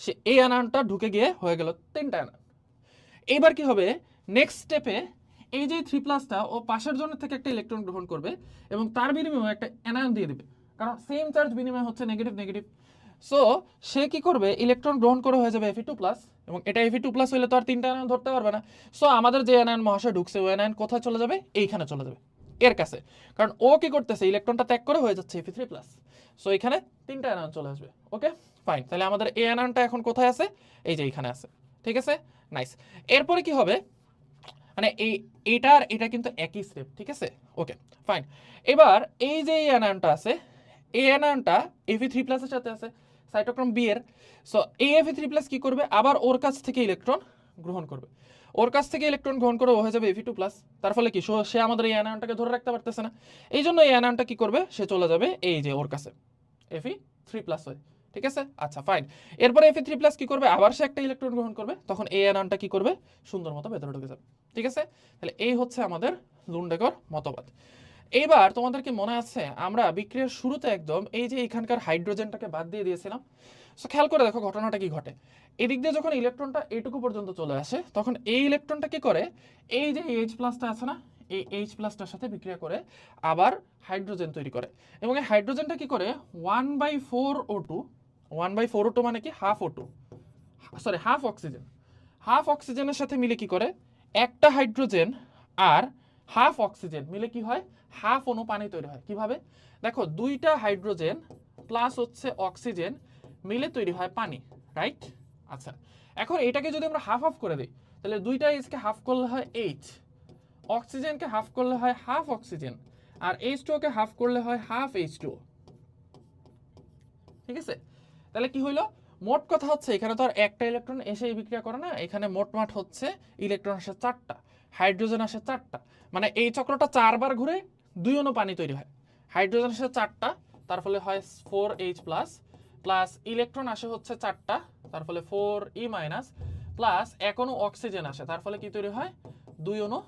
সে এই অ্যানায়নটা ঢুকে গিয়ে হয়ে গেল 3টা অ্যানায়ন। এইবার কি হবে, নেক্সট স্টেপে এই যে 3+টা ও পাশের জনের থেকে একটা ইলেকট্রন গ্রহণ করবে এবং তার বিনিময়ে একটা অ্যানায়ন দিয়ে দেবে, কারণ সেম চার্জ বিনিময় হচ্ছে নেগেটিভ নেগেটিভ। সো সে কি করবে, ইলেকট্রন গ্রহণ করে হয়ে যাবে Fe2+, এবং এটা Fe2+ হলে তো আর 3টা অ্যানায়ন ধরতে পারবে না। সো আমাদের যে অ্যানায়ন মহাশয় ঢুকছে ওই অ্যানায়ন কোথায় চলে যাবে, এইখানে চলে যাবে, এর কাছে। কারণ ও কি করতেছে, ইলেকট্রনটা ত্যাগ করে হয়ে যাচ্ছে Fe3+। সো এখানে 3টা অ্যানায়ন চলে আসবে, ওকে ফাইন। তাহলে আমাদের এই অ্যানায়নটা এখন কোথায় আছে, এই যে এইখানে আছে, ঠিক আছে নাইস। এরপরে কি হবে, মানে এটা কিন্তু একই স্টেপ, ঠিক আছে ওকে ফাইন। এবার এই যে এই অ্যানায়নটা আছে, এই অ্যানায়নটা Fe3+ এর সাথে আছে সাইটোক্রোম বি এর। সো এই Fe3+ কি করবে, আবার ওর কাছ থেকে ইলেকট্রন গ্রহণ করবে, ওর কাছ থেকে ইলেকট্রন গ্রহণ করে ও হয়ে যাবে Fe2+। তার ফলে কি সে আমাদের এই অ্যানায়নটাকে ধরে রাখতে পারতেছে না, এই জন্য এই অ্যানায়নটা কি করবে, সে চলে যাবে এই যে ওর কাছে Fe3+ হয়ে, ঠিক আছে আচ্ছা ফাইন। এরপরে Fe3+ কি করবে, আবার সে একটা ইলেকট্রন গ্রহণ করবে, তখন এই অ্যানায়নটা কি করবে, সুন্দর মতো ভেতরে ঢুকে যাবে, ঠিক আছে। তাহলে এই হচ্ছে আমাদের লুন্ডেগর মতবাদ। এইবার তোমাদের কি মনে আছে আমরা বিক্রিয়ার শুরুতে একদম এই যে এখানকার হাইড্রোজেনটাকে বাদ দিয়ে দিয়েছিলাম। সো খেয়াল করে দেখো ঘটনাটা কি ঘটে, এদিক দিয়ে যখন ইলেকট্রনটা এইটুকু পর্যন্ত চলে আসে তখন এই ইলেকট্রনটা কি করে, এই যে H+টা আছে না, এই H+টার সাথে বিক্রিয়া করে আবার হাইড্রোজেন তৈরি করে, এবং এই হাইড্রোজেনটা কি করে 1/4O2, 1/4O2 মানে কি half O2, sorry half oxygen, half অক্সিজেনের সাথে মিলে কি করে, একটা হাইড্রোজেন আর হাফ অক্সিজেন মিলে কি হয়, হাফ অণু পানি তৈরি হয়। কিভাবে, দেখো 2টা হাইড্রোজেন প্লাস হচ্ছে অক্সিজেন মিলে তৈরি হয় পানি, রাইট। আচ্ছা এখন এটাকে যদি আমরা হাফ হাফ করে দিই, তাহলে 2টা এইচকে হাফ করলে হয় এইচ, অক্সিজেনকে হাফ করলে হয় হাফ অক্সিজেন, আর H2O কে হাফ করলে হয় হাফ H2O, ঠিক আছে। তাহলে কি হইলো, মোট কথা হচ্ছে এখানে তো আর একটা ইলেকট্রন এসে এই বিক্রিয়া করে না, এখানে মোটমাট হচ্ছে ইলেকট্রন আসে 4টা, হাইড্রোজেন আসে 4টা, মানে এই চক্রটা 4বার ঘুরে 2 অণু পানি তৈরি হয়, হাইড্রোজেন আসে 4টা, তার ফলে হয় 4H+, প্লাস ইলেকট্রন আসে হচ্ছে 4টা, তার ফলে 4e- প্লাস এক অণু অক্সিজেন আসে, তার ফলে কি তৈরি হয় 2 অণু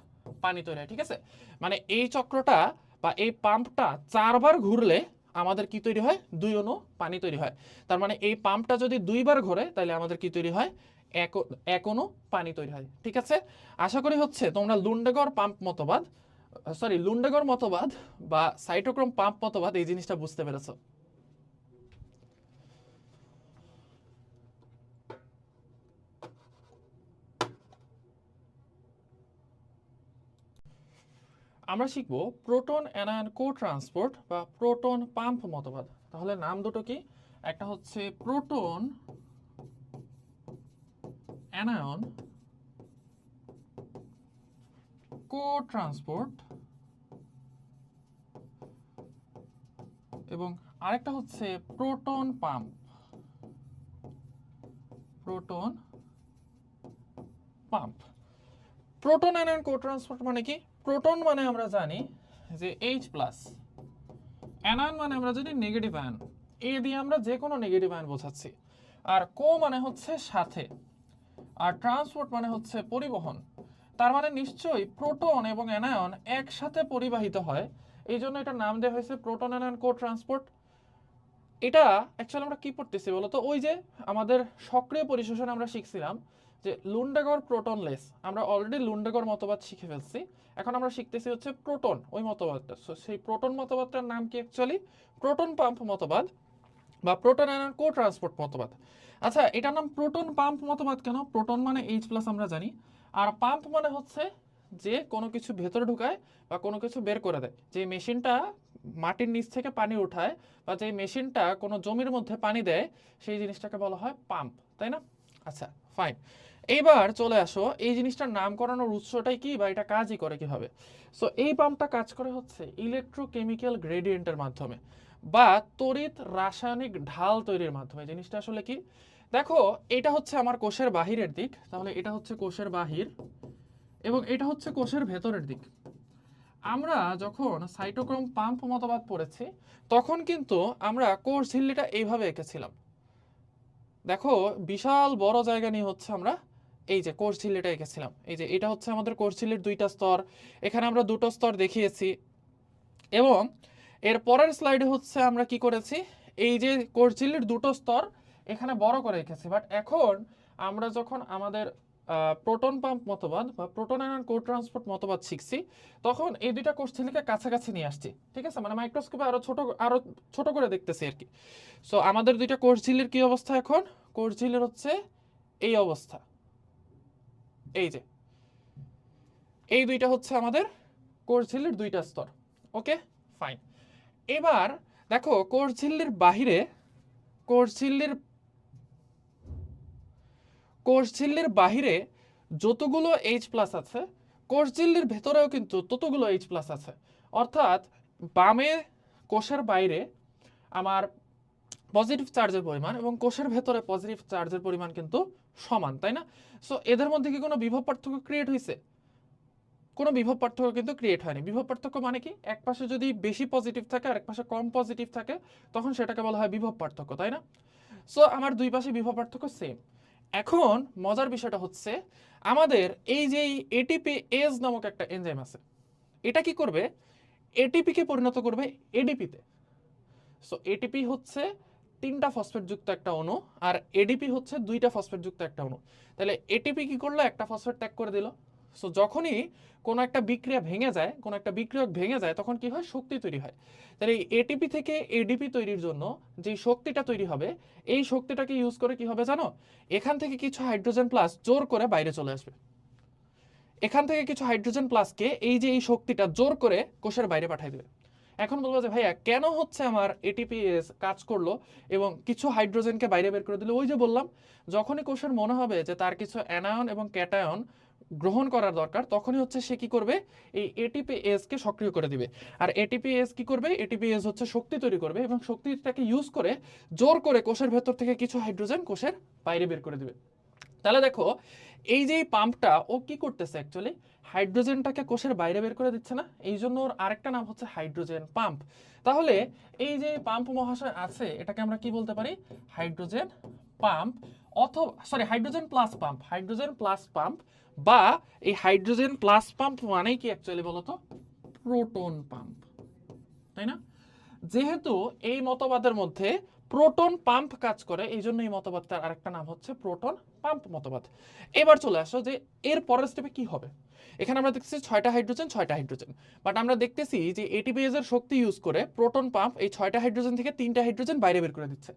পানি তৈরি হয়। ঠিক আছে, মানে এই চক্রটা বা এই পাম্পটা 4বার ঘুরলে আমাদের কি তৈরি হয় 2 অণু পানি তৈরি হয়। তার মানে এই পাম্পটা যদি 2বার ঘোরে তাহলে আমাদের কি তৈরি হয় এক অণু পানি তৈরি হয়। ঠিক আছে, আশা করি হচ্ছে তোমরা লুন্ডেগর পাম্প মতবাদ, সরি লুন্ডেগর মতবাদ বা সাইটোক্রোম পাম্প মতবাদ এই জিনিসটা বুঝতে পেরেছো। আমরা শিখব প্রোটন অ্যানায়ন কো ট্রান্সপোর্ট বা প্রোটন পাম্প মতবাদ। তাহলে নাম দুটো কি, একটা হচ্ছে প্রোটন অ্যানায়ন কো ট্রান্সপোর্ট এবং আরেকটা হচ্ছে proton pump. Proton pump, proton anion co transport মানে কি, প্রোটন মানে আমরা জানি যে H প্লাস, অ্যানায়ন মানে আমরা জানি নেগেটিভ আয়ন, এ দিয়ে আমরা যে কোনো নেগেটিভ আয়ন বোঝাচ্ছি, আর কো মানে হচ্ছে সাথে, আর ট্রান্সপোর্ট মানে হচ্ছে পরিবহন। তার মানে নিশ্চয়ই প্রোটন এবং অ্যানায়ন একসাথে পরিবাহিত হয়, এই জন্য এটার নাম দেওয়া হয়েছে প্রোটন অ্যানায়ন কো ট্রান্সপোর্ট। এটা অ্যাকচুয়ালি আমরা কি পড়তেছি বলতো, ওই যে আমাদের সক্রিয় পরিশোষণ আমরা শিখছিলাম যে লুন্ডেগর প্রোটনলেস, আমরা অলরেডি লুন্ডেগর মতবাদ শিখে ফেলছি, এখন আমরা শিখতেছি হচ্ছে প্রোটন ওই মতবাদটা। সো সেই প্রোটন মতবাদটার নাম কি অ্যাকচুয়ালি প্রোটন পাম্প মতবাদ বা প্রোটন অ্যানায়ন কো ট্রান্সপোর্ট মতবাদ। আচ্ছা, এটার নাম প্রোটন পাম্প মতবাদ কেন? প্রোটন মানে H প্লাস আমরা জানি, আর পাম্প মানে হচ্ছে যে কোনো কিছু ভেতরে ঢুকায় বা কোনো কিছু বের করে দেয়, যে মেশিনটা মাটির নিচ থেকে পানি উঠায় বা যে মেশিনটা কোনো জমির মধ্যে পানি দেয় সেই জিনিসটাকে বলা হয় পাম্প, তাই না? আচ্ছা ফাইন, এইবার চলে আসো এই জিনিসটার নামকরণের উৎসটাই কি বা এটা কাজই করে কিভাবে। সো এই পাম্পটা কাজ করে হচ্ছে ইলেকট্রোকেমিক্যাল গ্রেডিয়েন্টের মাধ্যমে বা তড়িৎ রাসায়নিক ঢাল তৈরির মাধ্যমে। জিনিসটা আসলে কি, দেখো এটা হচ্ছে আমার কোষের বাহিরের দিক, তাহলে এটা হচ্ছে কোষের বাহির এবং এটা হচ্ছে কোষের ভেতরের দিক। আমরা যখন সাইটোক্রোম পাম্প মতবাদ পড়েছি তখন কিন্তু আমরা কোষ ঝিল্লিটা এইভাবে এঁকেছিলাম, দেখো বিশাল বড় জায়গা নিয়ে হচ্ছে আমরা এই যে কোষ ঝিল্লিটা এঁকেছিলাম, এই যে এটা হচ্ছে আমাদের কোষ ঝিল্লির 2টা স্তর, এখানে আমরা 2টো স্তর দেখিয়েছি। এবং এর পরের স্লাইডে হচ্ছে আমরা কি করেছি, এই যে কোষ ঝিল্লির 2টো স্তর এখানে বড় করে রেখেছি, বাট এখন আমরা যখন আমাদের প্রোটন পাম্প মতবাদ বা প্রোটন অ্যানায়ন কো ট্রান্সপোর্ট মতবাদ শিখছি তখন এই 2টা কোষ ঝিল্লিকে কাছাকাছি নিয়ে আসছি। ঠিক আছে, মানে মাইক্রোস্কোপে আরো ছোট করে দেখতেছি আর কি। সো আমাদের 2টা কোষ ঝিল্লির কি অবস্থা, এখন কোষ ঝিল্লির হচ্ছে এই অবস্থা, এই যে এই 2টা হচ্ছে আমাদের কোষ ঝিল্লির 2টা স্তর। ওকে ফাইন, এবার দেখো কোষ ঝিল্লির বাহিরে, কোষ ঝিল্লির কোষ ঝিল্লির বাহিরে যতগুলো H প্লাস আছে কোষ ঝিল্লির ভেতরেও কিন্তু ততগুলো H প্লাস আছে। অর্থাৎ বামে কোষের বাইরে আমার পজিটিভ চার্জের পরিমাণ এবং কোষের ভেতরে পজিটিভ চার্জের পরিমাণ কিন্তু সমান, তাই না? সো এদের মধ্যে কি কোনো বিভব পার্থক্য ক্রিয়েট হয়েছে? কোনো বিভব পার্থক্য কিন্তু ক্রিয়েট হয়নি। বিভব পার্থক্য মানে কি, এক পাশে যদি বেশি পজিটিভ থাকে আর এক পাশে কম পজিটিভ থাকে তখন সেটাকে বলা হয় বিভব পার্থক্য, তাই না? সো আমার দুই পাশে বিভব পার্থক্য সেম। এখন মজার বিষয়টা হচ্ছে আমাদের এই যে এটিপিএস নামক একটা এনজাইম আছে, এটা কি করবে, এটিপি কে পরিণত করবে এডিপিতে। সো এটিপি হচ্ছে 3টা ফসফেট যুক্ত একটা অণু আর এডিপি হচ্ছে 2টা ফসফেট যুক্ত একটা অণু। তাহলে এটিপি কি করলো, একটা ফসফেট ত্যাগ করে দিল। সো যখনই কোনো একটা বিক্রিয়া ভেঙে যায়, কোনো একটা বিক্রিয়ক ভেঙে যায় তখন কি হয়, শক্তি তৈরি হয়। তাহলে এই এটিপি থেকে এডিপি তৈরির জন্য যে শক্তিটা তৈরি হবে এই শক্তিটাকে ইউজ করে কি হবে জানো, এখান থেকে কিছু হাইড্রোজেন প্লাস জোর করে বাইরে চলে আসবে। এখান থেকে কিছু হাইড্রোজেন প্লাসকে এই যে এই শক্তিটা জোর করে কোষের বাইরে পাঠিয়ে দেবে। এখন বলবো যে ভাইয়া কেন হচ্ছে আমার এটিপিএস কাজ করলো এবং কিছু হাইড্রোজেনকে বাইরে বের করে দিল? ওই যে বললাম, যখনই কোষের মনে হবে যে তার কিছু অ্যানায়ন এবং ক্যাটায়ন গ্রহণ করার দরকার তখনই হচ্ছে সে কি করবে, এই এটিপিএস কে সক্রিয় করে দিবে। আর এটিপিএস কি করবে, এটিপিএস হচ্ছে শক্তি তৈরি করবে এবং শক্তিটাকে ইউজ করে জোর করে কোষের ভেতর থেকে কিছু হাইড্রোজেন কোষের বাইরে বের করে দিবে। তাহলে দেখো এই যে পাম্পটা ও কি করতেছে, অ্যাকচুয়ালি হাইড্রোজেনটাকে কোষের বাইরে বের করে দিচ্ছে না, এই জন্য ওর আরেকটা নাম হচ্ছে হাইড্রোজেন পাম্প। তাহলে এই যে পাম্প মহাশয় আছে এটাকে আমরা কি বলতে পারি, হাইড্রোজেন পাম্প, অথবা sorry hydrogen plus pump, hydrogen plus pump, বা এই হাইড্রোজেন প্লাস পাম্প মানে কি অ্যাকচুয়ালি বলতো, প্রোটন পাম্প, তাই না? যেহেতু এই মতবাদের মধ্যে প্রোটন পাম্প কাজ করে, এই জন্য এই মতবাদটার আরেকটা নাম হচ্ছে প্রোটন পাম্প মতবাদ। এবার চলে আসো যে এর পরের স্টেপে কি হবে। এখানে আমরা দেখতেছি 6টা হাইড্রোজেন 6টা হাইড্রোজেন, বাট আমরা দেখতেছি যে এটিপিএস এর শক্তি ইউজ করে প্রোটন পাম্প এই 6টা হাইড্রোজেন থেকে 3টা হাইড্রোজেন বাইরে বের করে দিচ্ছে।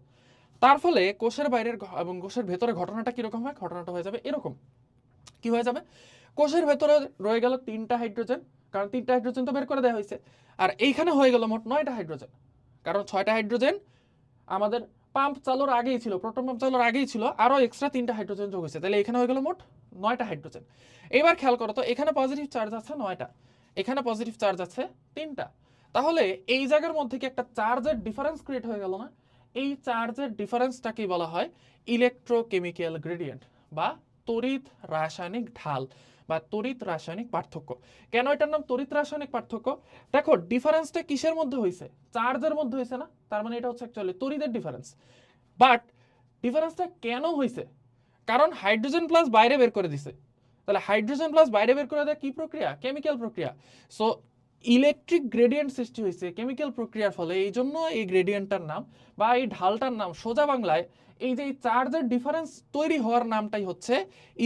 তার ফলে কোষের বাইরের এবং কোষের ভেতরে ঘটনাটা কিরকম হয়, ঘটনাটা হয়ে যাবে এরকম। কি হয়ে যাবে, কোষের ভেতরে রয়ে গেল 3টা হাইড্রোজেন, কারণ 3টা হাইড্রোজেন তো বের করে দেওয়া হয়েছে, আর এইখানে হয়ে গেল মোট 9টা হাইড্রোজেন, কারণ 6টা হাইড্রোজেন আমাদের পাম্প চালুর আগেই ছিল, প্রোটন পাম্প চালুর আগেই ছিল, আরো এক্সট্রা 3টা হাইড্রোজেন যোগ হয়েছে, তাহলে এখানে হয়ে গেল মোট 9টা হাইড্রোজেন। এবার খেয়াল করো তো, এখানে পজিটিভ চার্জ আছে 9টা, এখানে পজিটিভ চার্জ আছে 3টা, তাহলে এই জায়গার মধ্যে কি একটা চার্জের ডিফারেন্স ক্রিয়েট হয়ে গেল না? এই চার্জের ডিফারেন্সটাকে বলা হয় ইলেকট্রোকেমিক্যাল গ্রেডিয়েন্ট বা তড়িৎ রাসায়নিক ঢাল বা তড়িৎ রাসায়নিক পার্থক্য। কেন এটার নাম তড়িৎ রাসায়নিক পার্থক্য? দেখো ডিফারেন্সটা কিসের মধ্যে হয়েছে, চার্জের মধ্যে হয়েছে না, তার মানে এটা হচ্ছে অ্যাকচুয়ালি তড়িতের ডিফারেন্স। বাট ডিফারেন্সটা কেন হয়েছে, কারণ হাইড্রোজেন প্লাস বাইরে বের করে দিছে, তাহলে হাইড্রোজেন প্লাস বাইরে বের করে দেয় কি প্রক্রিয়া, কেমিক্যাল প্রক্রিয়া। সো ইলেকট্রিক গ্রেডিয়েন্ট সৃষ্টি হয়েছে কেমিক্যাল প্রক্রিয়ার ফলে, এই জন্য এই গ্রেডিয়েন্টটার নাম বা এই ঢালটার নাম সোজা বাংলায় এই যে চার্জের ডিফারেন্স তৈরি হওয়ার নামটাই হচ্ছে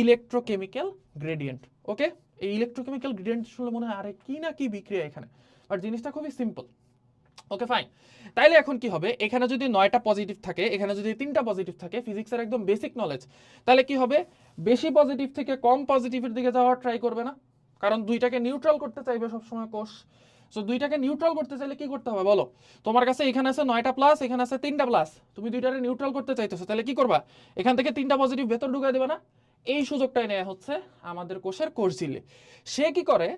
ইলেকট্রোকেমিক্যাল গ্রেডিয়েন্ট। ওকে, এই ইলেকট্রোকেমিক্যাল গ্রেডিয়েন্ট শুনলে মনে হয় আরে কি না কি বিক্রিয়া এখানে, বাট জিনিসটা খুবই সিম্পল। ওকে ফাইন, তাইলে এখন কি হবে, এখানে যদি 9টা পজিটিভ থাকে, এখানে যদি 3টা পজিটিভ থাকে, ফিজিক্সের একদম বেসিক নলেজ, তাহলে কি হবে, বেশি পজিটিভ থেকে কম পজিটিভের দিকে যাওয়ার ট্রাই করবে না, কারণ দুইটাকে নিউট্রাল করতে চাইবে সবসময় কোষ। সো দুইটাকে নিউট্রাল করতে চাইলে কি করতে হবে বলো, তোমার কাছে এখানে আছে 9টা প্লাস, এখানে আছে 3টা প্লাস, তুমি দুইটাকে নিউট্রাল করতে চাইতেছো, তাহলে কি করবা, এখান থেকে 3টা পজিটিভ ভেতর ঢুকাই দেবে না? এই সুযোগটাই নেওয়া হচ্ছে আমাদের কোষের কোষঝিল্লি। সে কি করে,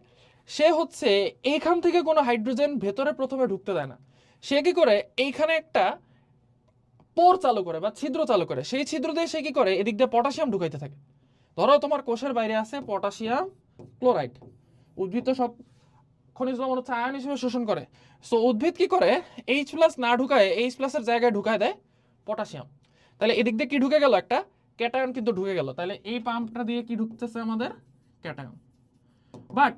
সে হচ্ছে এইখান থেকে কোনো হাইড্রোজেন ভেতরে প্রথমে ঢুকতে দেয় না, সে কি করে এইখানে একটা পোর চালু করে বা ছিদ্র চালু করে, সেই ছিদ্র দিয়ে সে কি করে এদিক দিয়ে পটাশিয়াম ঢুকাইতে থাকে। ধরো তোমার কোষের বাইরে আছে পটাশিয়াম ক্লোরাইড, উদ্ভিদ তো সব খনিজ লবণ হচ্ছে আয়ন হিসেবে শোষণ করে। সো উদ্ভিদ কি করে, এইচ প্লাস না ঢুকায় এইচ প্লাসের জায়গায় ঢুকায় দেয় পটাশিয়াম, তাহলে এদিক দিয়ে কি ঢুকে গেল, একটা ক্যাটায়ন কিন্তু ঢুকে গেল, তাহলে এই পাম্পটা দিয়ে কি ঢুকতেছে আমাদের ক্যাটায়ন। বাট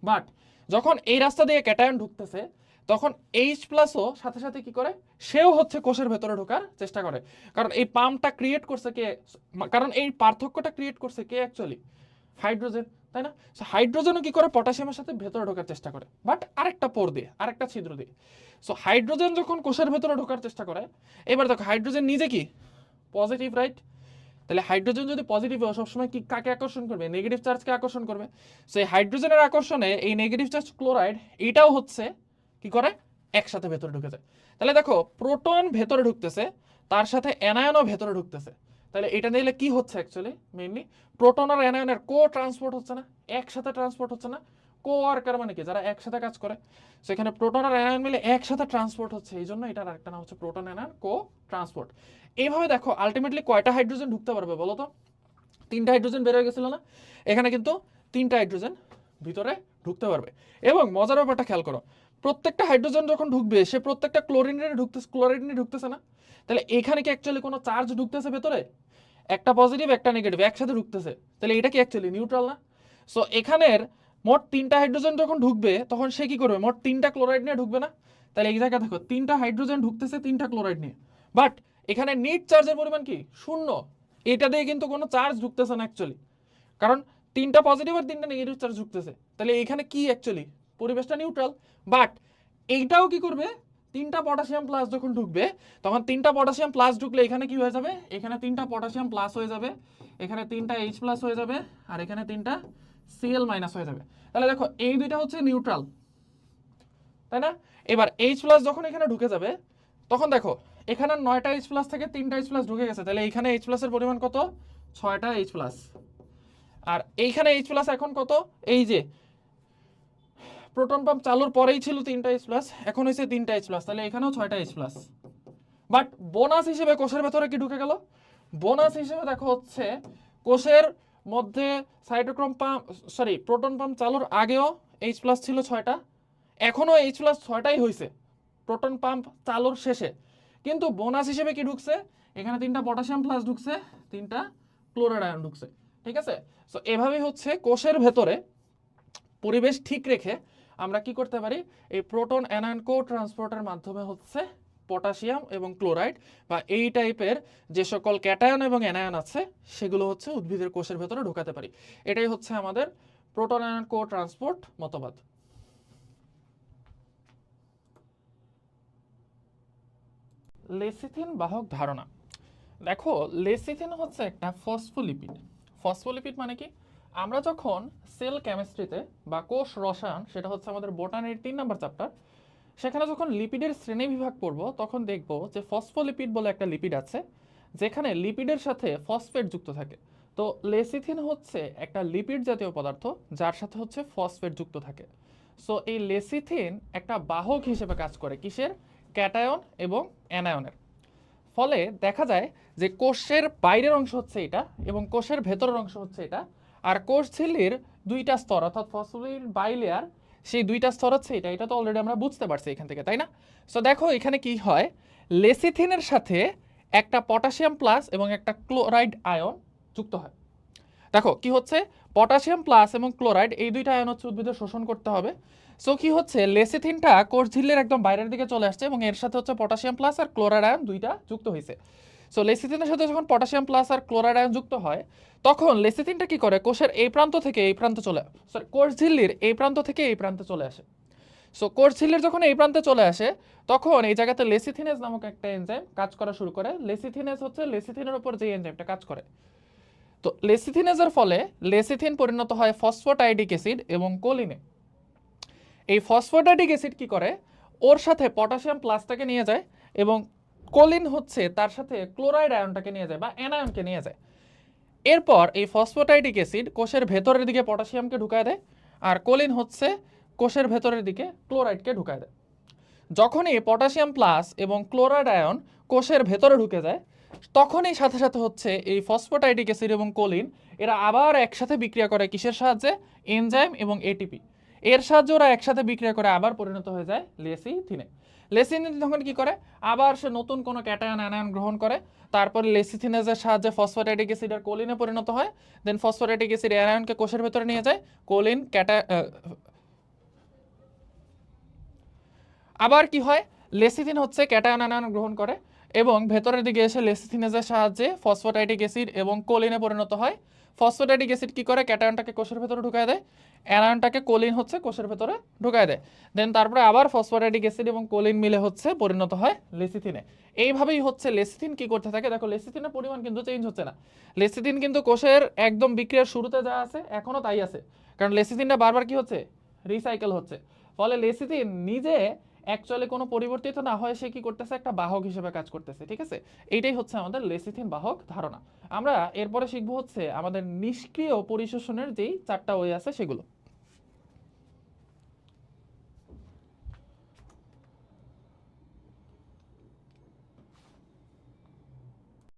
বাট যখন এই রাস্তা দিয়ে ক্যাটায়ন ঢুকতেছে, তখন এইচ প্লাসও সাথে সাথে কি করে, সেও হচ্ছে কোষের ভেতরে ঢোকার চেষ্টা করে, কারণ এই পাম্পটা ক্রিয়েট করছে কে, কারণ এই পার্থক্যটা ক্রিয়েট করছে কে অ্যাকচুয়ালি, হাইড্রোজেন, তাই না? হাইড্রোজেনও কি করে পটাশিয়ামের সাথে ভেতরে ঢোকার চেষ্টা করে, বাট আরেকটা পোর দিয়ে, আরেকটা ছিদ্র দিয়ে। সো হাইড্রোজেন যখন কোষের ভেতরে ঢোকার চেষ্টা করে, এবার দেখো হাইড্রোজেন নিজে কি পজিটিভ, রাইট? তাহলে হাইড্রোজেন যদি পজিটিভ হয় সবসময় কি কাকে আকর্ষণ করবে, নেগেটিভ চার্জকে আকর্ষণ করবে। সেই হাইড্রোজেনের আকর্ষণে এই নেগেটিভ চার্জ ক্লোরাইড এটাও হচ্ছে কি করে, একসাথে ভেতরে ঢুকে যায়। তাহলে দেখো প্রোটন ভেতরে ঢুকতেছে, তার সাথে অ্যানায়নও ভেতরে ঢুকতেছে, তাহলে এটা নিলে কি হচ্ছে অ্যাকচুয়ালি, মেইনলি প্রোটন আর অ্যানায়নের কো ট্রান্সপোর্ট হচ্ছে না, একসাথে ট্রান্সপোর্ট হচ্ছে না। কো ওয়ার্কার মানে কি, যারা একসাথে কাজ করে, সেখানে প্রোটন আর অ্যানায়ন মিলে একসাথে ট্রান্সপোর্ট হচ্ছে, এই জন্য এটার আরেকটা নাম হচ্ছে প্রোটন অ্যানায়ন কো ট্রান্সপোর্ট। এইভাবে দেখো আলটিমেটলি কয়টা হাইড্রোজেন ঢুকতে পারবে বলো তো, 3টা হাইড্রোজেন বের হয়ে গেছিল না, এখানে কিন্তু 3টা হাইড্রোজেন ভিতরে ঢুকতে পারবে। এবং মজার ব্যাপারটা খেয়াল করো, প্রত্যেকটা হাইড্রোজেন যখন ঢুকবে সে প্রত্যেকটা ক্লোরিন নিয়ে ঢুকতেছে না, তাহলে এখানে কি অ্যাকচুয়ালি কোনো চার্জ ঢুকতেছে ভেতরে, একটা পজিটিভ একটা নেগেটিভ একসাথে ঢুকতেছে, তাহলে এটা কি অ্যাকচুয়ালি নিউট্রাল না? সো এখানের মোট 3টা হাইড্রোজেন যখন ঢুকবে তখন সে কি করবে, মোট 3টা ক্লোরাইড নিয়ে ঢুকবে না? তাহলে এই জায়গায় দেখো 3টা হাইড্রোজেন ঢুকতেছে 3টা ক্লোরাইড নিয়ে, বাট এখানে নিট চার্জের পরিমাণ কি শূন্য, এটা দিয়ে কিন্তু কোনো চার্জ ঢুকতেছে না অ্যাকচুয়ালি, কারণ 3টা পজিটিভ আর 3টা নেগেটিভ চার্জ ঢুকতেছে, তাহলে এখানে কি অ্যাকচুয়ালি পরিবেশটা নিউট্রাল। বাট এইটাও কি করবে, 3টা পটাশিয়াম প্লাস যখন ঢুকবে তখন 3টা পটাশিয়াম প্লাস ঢুকলে এখানে কি হয়ে যাবে, এখানে 3টা পটাশিয়াম প্লাস হয়ে যাবে, এখানে 3টা এইচ প্লাস হয়ে যাবে, আর এখানে 3টা সিএল মাইনাস হয়ে যাবে। তাহলে দেখো এই দুইটা হচ্ছে নিউট্রাল, তাই না? এবার এইচ প্লাস যখন এখানে ঢুকে যাবে তখন দেখো এখানে 9টা এইচ প্লাস থেকে 3টা এইচ প্লাস ঢুকে গেছে, তাহলে এখানে এইচ প্লাসের পরিমাণ কত, 6টা এইচ প্লাস, আর এইখানে এইচ প্লাস এখন কত, এই যে প্রোটন পাম্প চালুর পরেই ছিল 3টা এইচ প্লাস, এখন হয়েছে 3টা এইচ প্লাস, তাহলে এখানেও 6টা এইচ প্লাস। বাট বোনাস হিসেবে কোষের ভেতরে কি ঢুকে গেল, বোনাস হিসেবে দেখো হচ্ছে কোষের মধ্যে সাইটোক্রোম পাম্প প্রোটন পাম্প চালুর আগেও H+ ছিল 6টা, এখনো H+ 6টাই হয়েছে প্রোটন পাম্প চালুর শেষে। কিন্তু বোনাস হিসেবে কি ঢুকছে, এখানে 3টা পটাশিয়াম প্লাস ঢুকছে, 3টা ক্লোরাইড আয়ন ঢুকছে। ঠিক আছে, সো এভাবেই হচ্ছে কোষের ভেতরে পরিবেশ ঠিক রেখে আমরা কি করতে পারি, এই প্রোটন অ্যানায়ন কো ট্রান্সপোর্টের মাধ্যমে হচ্ছে পটাশিয়াম এবং ক্লোরাইড বা এই টাইপের যে সকল ক্যাটায়ন এবং অ্যানায়ন আছে সেগুলো হচ্ছে উদ্ভিদের কোষের ভেতরে ঢোকাতে পারি। এটাই হচ্ছে আমাদের প্রোটন অ্যানায়ন কো ট্রান্সপোর্ট মতবাদ। লেসিথিন বাহক ধারণা। দেখো, লেসিথিন হচ্ছে একটা ফসফোলিপিড। ফসফোলিপিড মানে কি, আমরা যখন সেল কেমিস্ট্রিতে বা কোষ রসায়ন, সেটা হচ্ছে আমাদের বোটানির 3 নম্বর চ্যাপ্টার, সেখানে যখন লিপিডের শ্রেণী বিভাগ পড়ব তখন দেখব যে ফসফোলিপিড বলে একটা লিপিড আছে যেখানে লিপিডের সাথে ফসফেট যুক্ত থাকে। তো লেসিথিন হচ্ছে একটা লিপিড জাতীয় পদার্থ যার সাথে হচ্ছে ফসফেট যুক্ত থাকে। সো এই লেসিথিন একটা বাহক হিসেবে কাজ করে কিসের, ক্যাটায়ন এবং অ্যানায়নের। ফলে দেখা যায় যে কোষের বাইরের অংশ হচ্ছে এটা এবং কোষের ভেতরের অংশ হচ্ছে এটা, আর কোষ ঝিল্লির 2টা স্তর অর্থাৎ ফসফোলিপিড বাইলেয়ার, সেই 2টা স্তর হচ্ছে এটা। এটা তো অলরেডি আমরা বুঝতে পারছি এখান থেকে, তাই না? সো দেখো এখানে কি হয়, লেসিথিনের সাথে একটা পটাশিয়াম প্লাস এবং একটা ক্লোরাইড আয়ন যুক্ত হয়। দেখো কি হচ্ছে, পটাশিয়াম প্লাস এবং ক্লোরাইড এই 2টা আয়ন হচ্ছে উদ্ভিদের শোষণ করতে হবে। সো কি হচ্ছে, লেসিথিনটা কোষ ঝিল্লির একদম বাইরের দিকে চলে আসছে এবং এর সাথে হচ্ছে পটাশিয়াম প্লাস আর ক্লোরাইড আয়ন 2টা যুক্ত হয়েছে। সো লেসিথিনের সাথে যখন পটাশিয়াম প্লাস আর ক্লোরাইড আয়ন যুক্ত হয় তখন লেসিথিনটা কি করে, কোষের এই প্রান্ত থেকে এই প্রান্তে কোষ ঝিল্লির এই প্রান্ত থেকে এই প্রান্তে চলে আসে। সো কোষ ঝিল্লির যখন এই প্রান্তে চলে আসে তখন এই জায়গাতে লেসিথিনেজ নামক একটা এনজাইম কাজ করা শুরু করে। লেসিথিনেজ হচ্ছে লেসিথিনের উপর যে এনজাইমটা কাজ করে। তো লেসিথিনেজের ফলে লেসিথিন পরিণত হয় ফসফোটাইডিক অ্যাসিড এবং কোলিনে। এই ফসফোটাইডিক অ্যাসিড কি করে, ওর সাথে পটাশিয়াম প্লাসটাকে নিয়ে যায় এবং কোলিন হচ্ছে তার সাথে ক্লোরাইড আয়নটাকে নিয়ে যায় বা অ্যানায়নকে নিয়ে যায়। এরপর এই ফসফোটাইডিক অ্যাসিড কোষের ভেতরের দিকে পটাশিয়ামকে ঢুকায় দেয় আর কোলিন হচ্ছে কোষের ভেতরের দিকে ক্লোরাইডকে ঢুকায় দেয়। যখনই পটাশিয়াম প্লাস এবং ক্লোরাইড আয়ন কোষের ভেতরে ঢুকে যায় তখনই সাথে সাথে হচ্ছে এই ফসফোটাইডিক অ্যাসিড এবং কোলিন এরা আবার একসাথে বিক্রিয়া করে কিসের সাহায্যে, এনজাইম এবং এটিপি এর সাহায্যে ওরা একসাথে বিক্রিয়া করে আবার পরিণত হয়ে যায় লেসিথিনে। লেসিথিন তখন কি করে, আবার সে নতুন কোনো ক্যাটায়ন অ্যানায়ন গ্রহণ করে, তারপরে লেসিথিনেজের সাহায্যে ফসফোটাইডিক অ্যাসিড আর কোলিনে পরিণত হয়। দেন ফসফোটাইডিক অ্যাসিড অ্যানায়নকে কোষের ভেতরে নিয়ে যায়, কোলিন আবার কি হয়, লেসিথিন হচ্ছে ক্যাটায়ন অ্যানায়ন গ্রহণ করে এবং ভেতরের দিকে এসে লেসিথিনেজের সাহায্যে ফসফোটাইডিক অ্যাসিড এবং কোলিনে পরিণত হয়। ফসফোটাইডিক অ্যাসিড কি করে, ক্যাটায়নটাকে কোষের ভেতরে ঢুকায় দেয়, অ্যানায়নটাকে কোলিন হচ্ছে কোষের ভেতরে ঢুকায় দেয়। দেন তারপরে আবার ফসফোটাইডিক অ্যাসিড এবং কোলিন মিলে হচ্ছে পরিণত হয় লেসিথিনে। এইভাবেই হচ্ছে লেসিথিন কি করতে থাকে, দেখো লেসিথিনের পরিমাণ কিন্তু চেঞ্জ হচ্ছে না। লেসিথিন কিন্তু কোষের একদম বিক্রিয়ার শুরুতে যা আছে এখনো তাই আছে, কারণ লেসিথিনটা বারবার কি হচ্ছে, রিসাইকেল হচ্ছে। ফলে লেসিথিন নিজে অ্যাকচুয়ালি কোনো পরিবর্তিত না হয় সে কি করতেছে, একটা বাহক হিসেবে কাজ করতেছে। ঠিক আছে, এইটাই হচ্ছে আমাদের লেসিথিন বাহক ধারণা। আমরা এরপরে শিখবো হচ্ছে আমাদের নিষ্ক্রিয় পরিশোষণের যেই 4টা ওয়ে আছে সেগুলো।